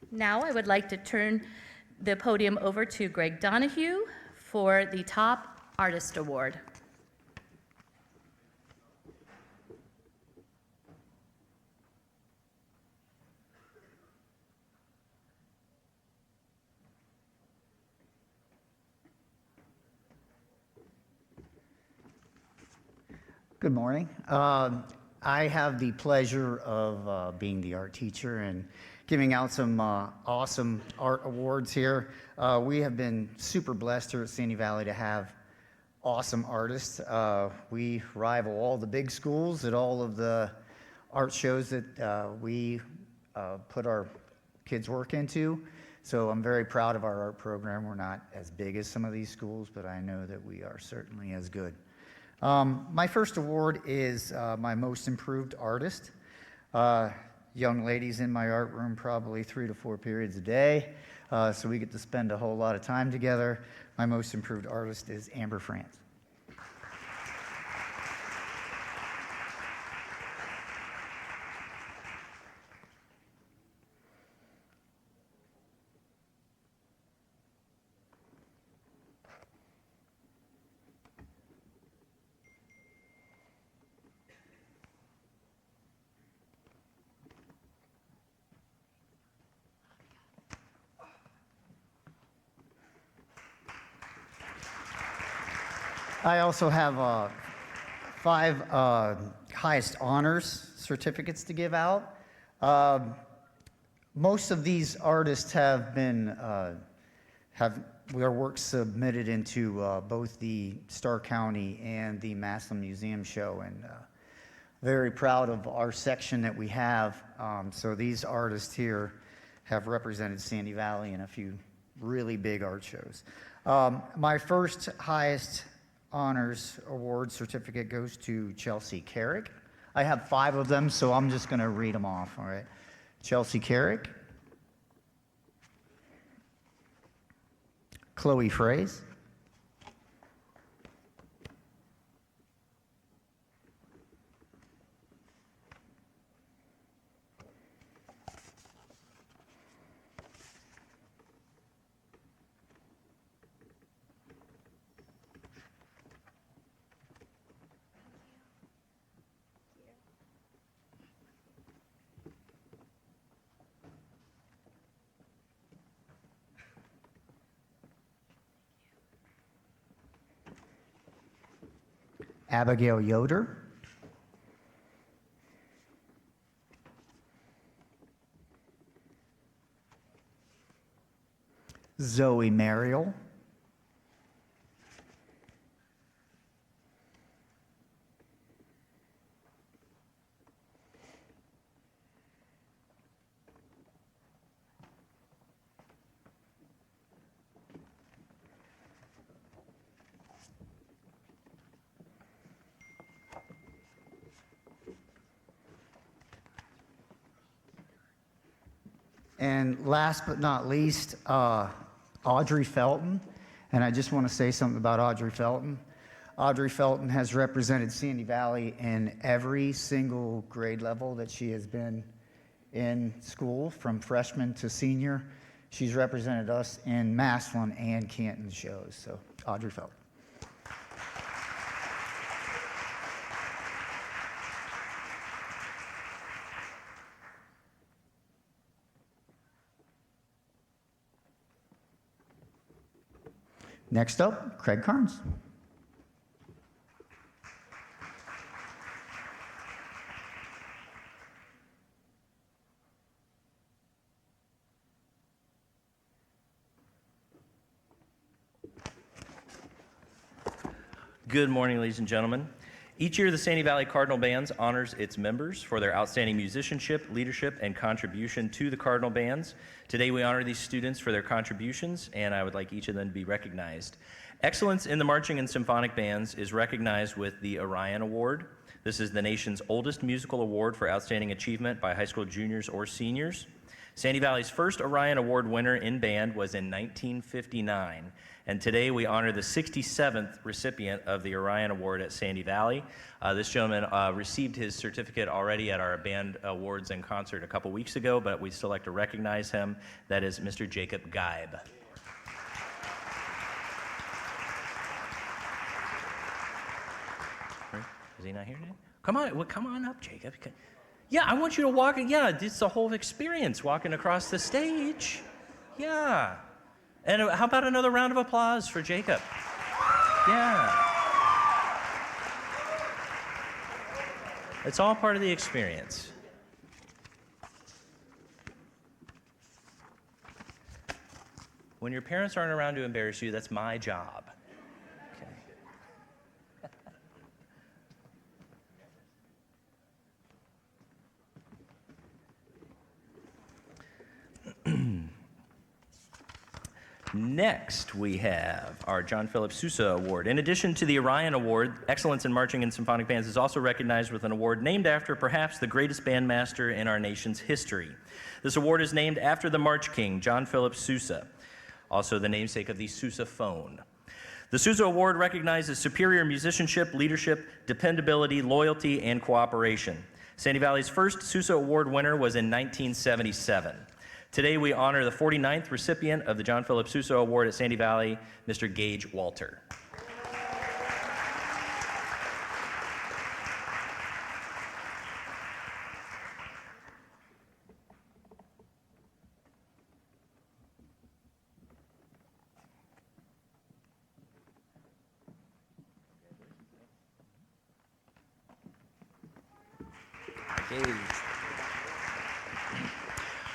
Now I would like to turn the podium over to Greg Donahue for the Top Artist Award. Good morning. I have the pleasure of being the art teacher and giving out some awesome art awards here. We have been super blessed here at Sandy Valley to have awesome artists. We rival all the big schools at all of the art shows that we put our kids' work into. So I'm very proud of our art program. We're not as big as some of these schools, but I know that we are certainly as good. My first award is my most improved artist. Young ladies in my art room probably 3 to 4 periods a day, so we get to spend a whole lot of time together. My most improved artist is Amber France. I also have 5 highest honors certificates to give out. Most of these artists have been have their work submitted into both the Stark County and the Massillon Museum show, and very proud of our section that we have. So these artists here have represented Sandy Valley in a few really big art shows. My first highest honors award certificate goes to Chelsea Carrick. I have 5 of them, so I'm just going to read them off, all right? Chelsea Carrick, Chloe Fraze, Abigail Yoder, Zoe Mariel, and last but not least, Audrey Felton. And I just want to say something about Audrey Felton. Audrey Felton has represented Sandy Valley in every single grade level that she has been in school, from freshman to senior. She's represented us in Massillon and Canton shows. So, Audrey Felton. Next up, Craig Carnes. Good morning, ladies and gentlemen. Each year, the Sandy Valley Cardinal Bands honors its members for their outstanding musicianship, leadership, and contribution to the Cardinal Bands. Today, we honor these students for their contributions, and I would like each of them to be recognized. Excellence in the marching and symphonic bands is recognized with the Orion Award. This is the nation's oldest musical award for outstanding achievement by high school juniors or seniors. Sandy Valley's first Orion Award winner in band was in 1959, and today we honor the 67th recipient of the Orion Award at Sandy Valley. This gentleman received his certificate already at our band awards and concert a couple weeks ago, but we'd still like to recognize him. That is Mr. Jacob Geib. Is he not here today? Come on, well, come on up, Jacob. Yeah, I want you to walk. Yeah, it's the whole experience walking across the stage. Yeah. And how about another round of applause for Jacob? Yeah. It's all part of the experience. When your parents aren't around to embarrass you, that's my job. Next, we have our John Philip Sousa Award. In addition to the Orion Award, excellence in marching and symphonic bands is also recognized with an award named after perhaps the greatest bandmaster in our nation's history. This award is named after the March King, John Philip Sousa, also the namesake of the Sousaphone. The Sousa Award recognizes superior musicianship, leadership, dependability, loyalty, and cooperation. Sandy Valley's first Sousa Award winner was in 1977. Today, we honor the 49th recipient of the John Philip Sousa Award at Sandy Valley, Mr. Gage Walter.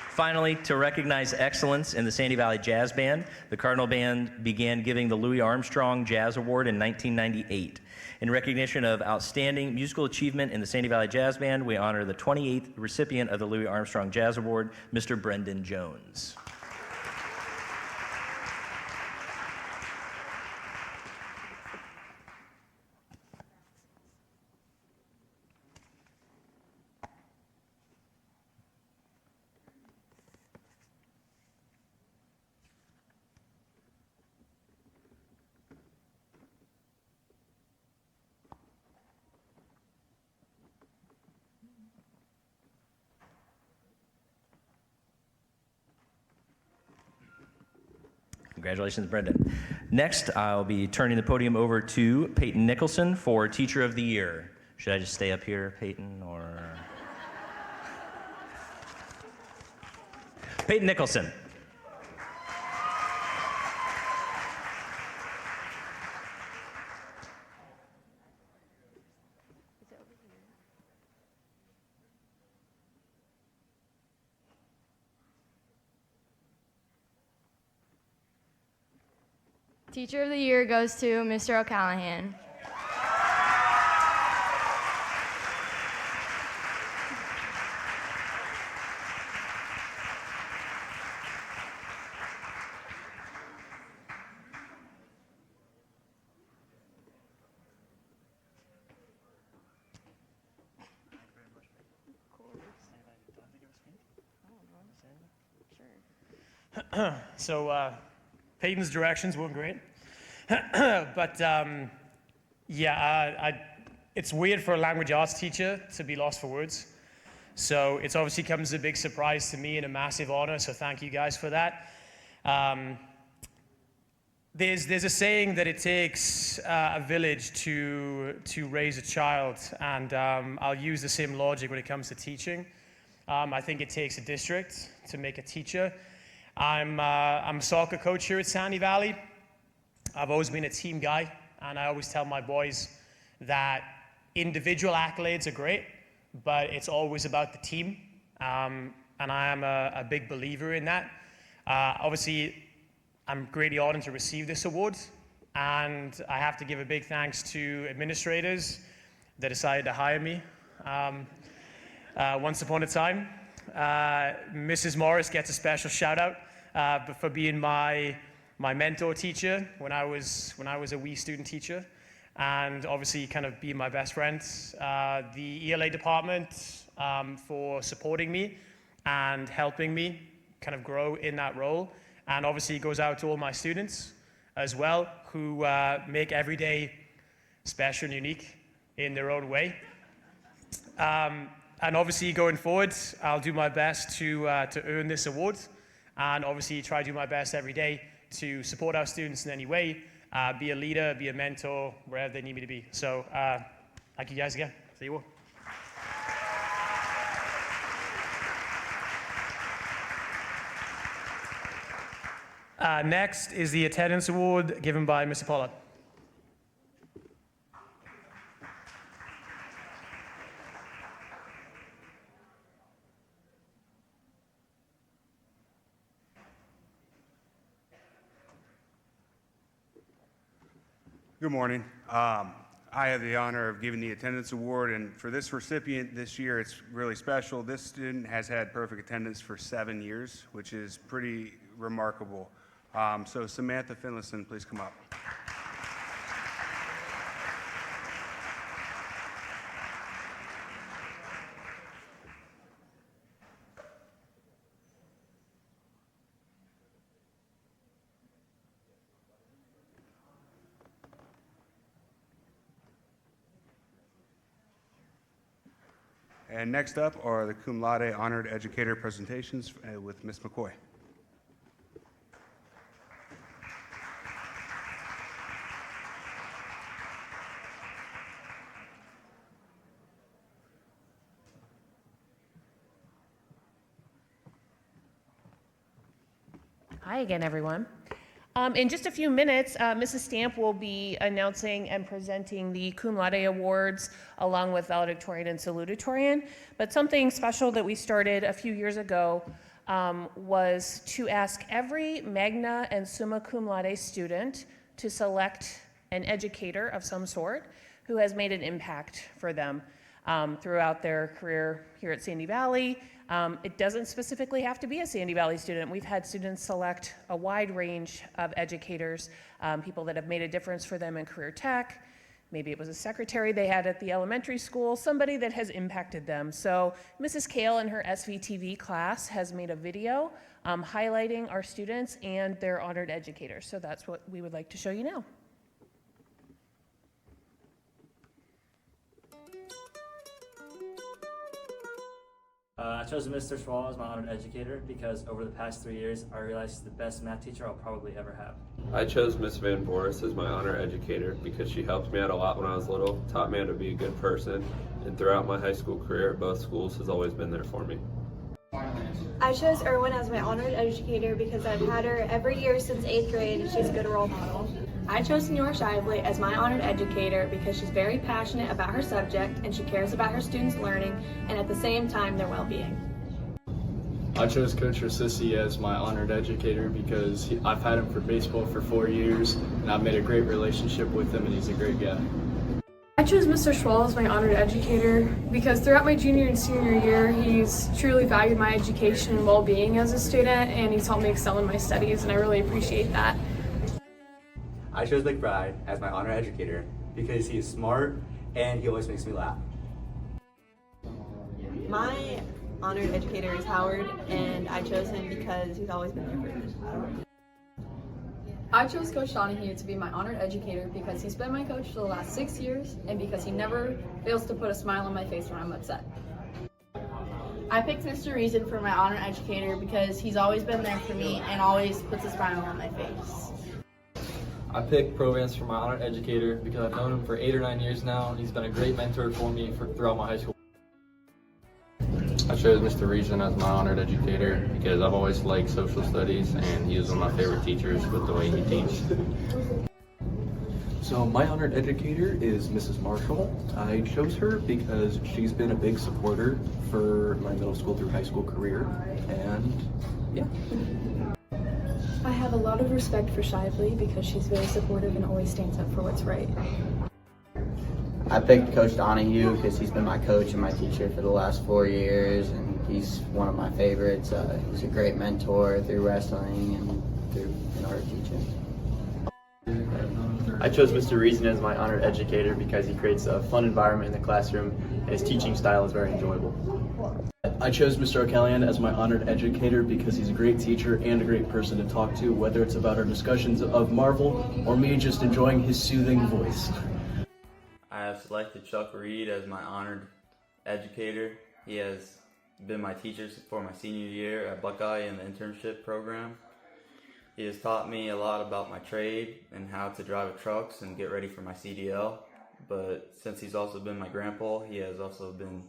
Finally, to recognize excellence in the Sandy Valley Jazz Band, the Cardinal Band began giving the Louis Armstrong Jazz Award in 1998. In recognition of outstanding musical achievement in the Sandy Valley Jazz Band, we honor the 28th recipient of the Louis Armstrong Jazz Award, Mr. Brendan Jones. Congratulations, Brendan. Next, I'll be turning the podium over to Peyton Nicholson for Teacher of the Year. Should I just stay up here, Peyton, or? Peyton Nicholson. Teacher of the Year goes to Mr. O'Callahan. So Peyton's directions weren't great. But it's weird for a language arts teacher to be lost for words. So it's obviously comes as a big surprise to me and a massive honor, so thank you guys for that. There's a saying that it takes a village to raise a child, and I'll use the same logic when it comes to teaching. I think it takes a district to make a teacher. I'm a soccer coach here at Sandy Valley. I've always been a team guy, and I always tell my boys that individual accolades are great, but it's always about the team, and I am a big believer in that. Obviously, I'm greatly honored to receive this award, and I have to give a big thanks to administrators that decided to hire me once upon a time. Mrs. Morris gets a special shout out for being my mentor teacher when I was a wee student teacher, and obviously kind of being my best friend. The ELA department for supporting me and helping me kind of grow in that role, and obviously it goes out to all my students as well, who make every day special and unique in their own way. And obviously going forward, I'll do my best to earn this award, and obviously try to do my best every day to support our students in any way, be a leader, be a mentor, wherever they need me to be. So thank you guys again. See you all. Next is the attendance award given by Mr. Pollard. Good morning. I have the honor of giving the attendance award, and for this recipient this year, it's really special. This student has had perfect attendance for 7 years, which is pretty remarkable. So Samantha Finlayson, please come up. And next up are the cum laude honored educator presentations with Ms. McCoy. Hi again, everyone. In just a few minutes, Mrs. Stamp will be announcing and presenting the Cum Laude Awards along with valedictorian and salutatorian. But something special that we started a few years ago was to ask every Magna and Summa Cum Laude student to select an educator of some sort who has made an impact for them throughout their career here at Sandy Valley. It doesn't specifically have to be a Sandy Valley student. We've had students select a wide range of educators, people that have made a difference for them in career tech. Maybe it was a secretary they had at the elementary school, somebody that has impacted them. So Mrs. Kale in her SVTV class has made a video highlighting our students and their honored educators. So that's what we would like to show you now. I chose Mr. Schwall as my honored educator because over the past 3 years, I realized he's the best math teacher I'll probably ever have. I chose Miss Van Boris as my honor educator because she helped me out a lot when I was little, taught me how to be a good person, and throughout my high school career at both schools has always been there for me. I chose Erwin as my honored educator because I've had her every year since 8th grade and she's a good role model. I chose Senora Shively as my honored educator because she's very passionate about her subject and she cares about her students' learning and at the same time their well-being. I chose Coach Rossissi as my honored educator because I've had him for baseball for 4 years and I've made a great relationship with him and he's a great guy. I chose Mr. Schwall as my honored educator because throughout my junior and senior year, he's truly valued my education and well-being as a student and he's helped me excel in my studies and I really appreciate that. I chose McBride as my honor educator because he is smart and he always makes me laugh. My honored educator is Howard, and I chose him because he's always been there for me. I chose Coach Donahue to be my honored educator because he's been my coach for the last 6 years and because he never fails to put a smile on my face when I'm upset. I picked Mr. Reason for my honored educator because he's always been there for me and always puts a smile on my face. I picked Provence for my honored educator because I've known him for 8 or 9 years now and he's been a great mentor for me throughout my high school. I chose Mr. Reason as my honored educator because I've always liked social studies and he is one of my favorite teachers with the way he teaches. So my honored educator is Mrs. Marshall. I chose her because she's been a big supporter for my middle school through high school career, and yeah. I have a lot of respect for Shively because she's very supportive and always stands up for what's right. I picked Coach Donahue because he's been my coach and my teacher for the last 4 years, and he's one of my favorites. He's a great mentor through wrestling and through art teaching. I chose Mr. Reason as my honored educator because he creates a fun environment in the classroom and his teaching style is very enjoyable. I chose Mr. O'Callaghan as my honored educator because he's a great teacher and a great person to talk to, whether it's about our discussions of Marvel or me just enjoying his soothing voice. I have selected Chuck Reed as my honored educator. He has been my teacher for my senior year at Buckeye in the internship program. He has taught me a lot about my trade and how to drive trucks and get ready for my CDL. But since he's also been my grandpa, he has also been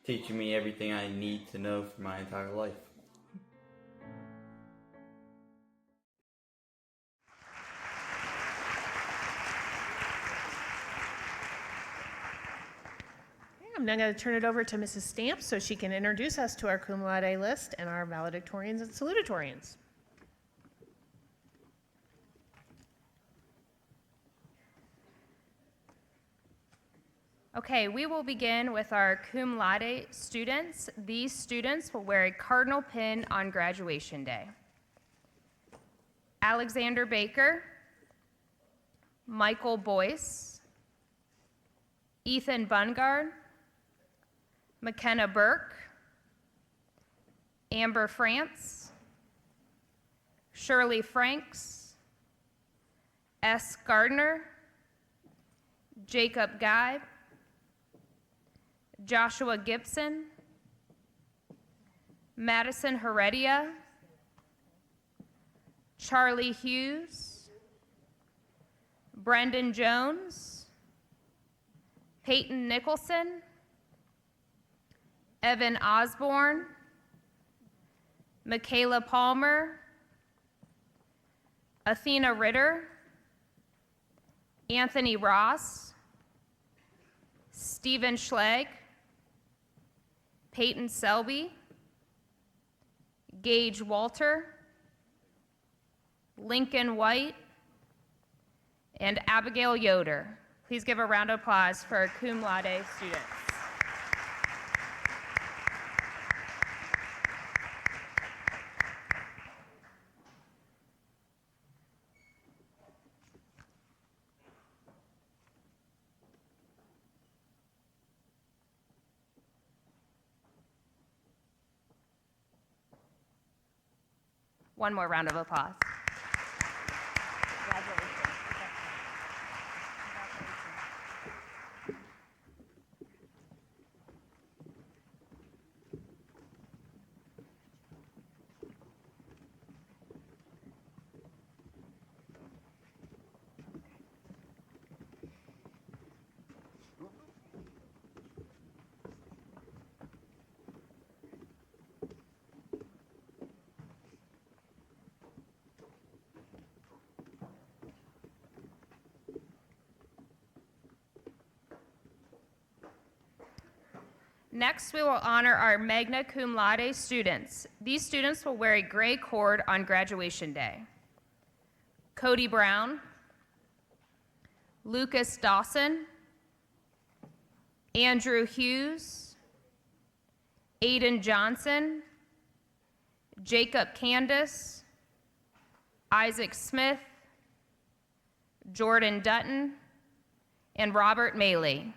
teaching me everything I need to know for my entire life. I'm now going to turn it over to Mrs. Stamp so she can introduce us to our cum laude list and our valedictorians and salutatorians. Okay, we will begin with our cum laude students. These students will wear a cardinal pin on graduation day. Alexander Baker, Michael Boyce, Ethan Bungard, McKenna Burke, Amber France, Shirley Franks, S. Gardner, Jacob Guy, Joshua Gibson, Madison Heredia, Charlie Hughes, Brendan Jones, Peyton Nicholson, Evan Osborne, Michaela Palmer, Athena Ritter, Anthony Ross, Stephen Schlegg, Peyton Selby, Gage Walter, Lincoln White, and Abigail Yoder. Please give a round of applause for our cum laude students. One more round of applause. Next, we will honor our magna cum laude students. These students will wear a gray cord on graduation day. Cody Brown, Lucas Dawson, Andrew Hughes, Aiden Johnson, Jacob Candace, Isaac Smith, Jordan Dutton, and Robert Maley.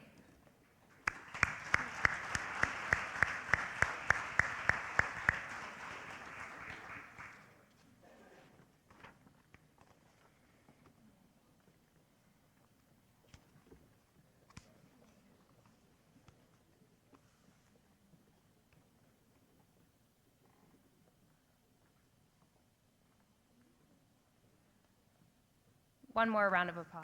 One more round of applause.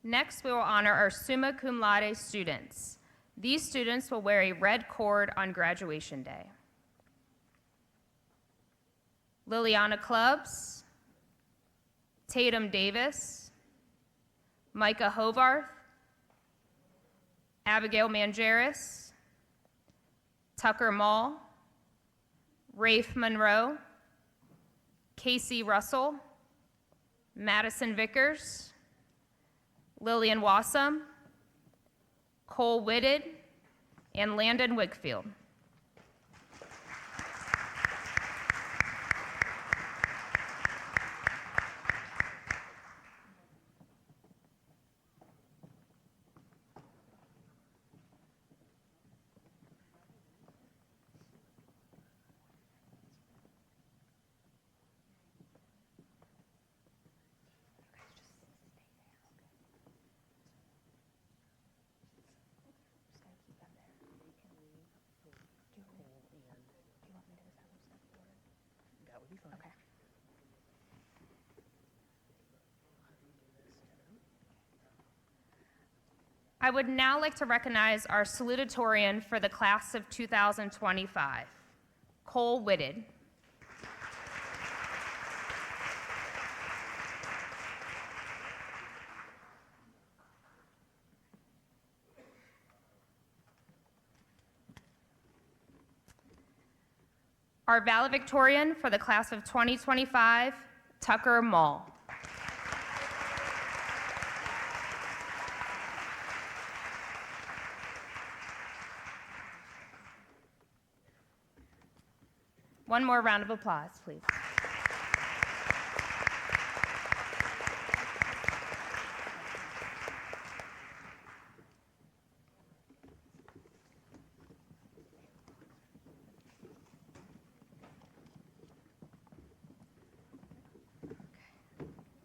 Next, we will honor our summa cum laude students. These students will wear a red cord on graduation day. Liliana Clubs, Tatum Davis, Micah Hovarth, Abigail Mangeris, Tucker Mall, Rafe Monroe, Casey Russell, Madison Vickers, Lillian Wassam, Cole Whitted, and Landon Wickfield. I would now like to recognize our salutatorian for the class of 2025, Cole Whitted. Our valedictorian for the class of 2025, Tucker Mall. One more round of applause, please.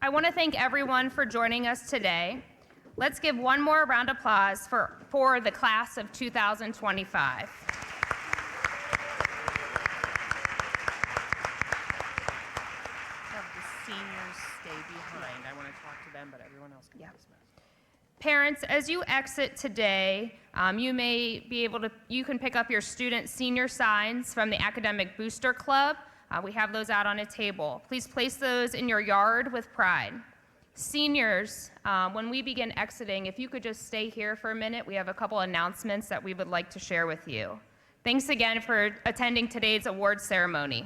I want to thank everyone for joining us today. Let's give one more round of applause for the class of 2025. Parents, as you exit today, you can pick up your student senior signs from the Academic Booster Club. We have those out on a table. Please place those in your yard with pride. Seniors, when we begin exiting, if you could just stay here for a minute, we have a couple announcements that we would like to share with you. Thanks again for attending today's awards ceremony.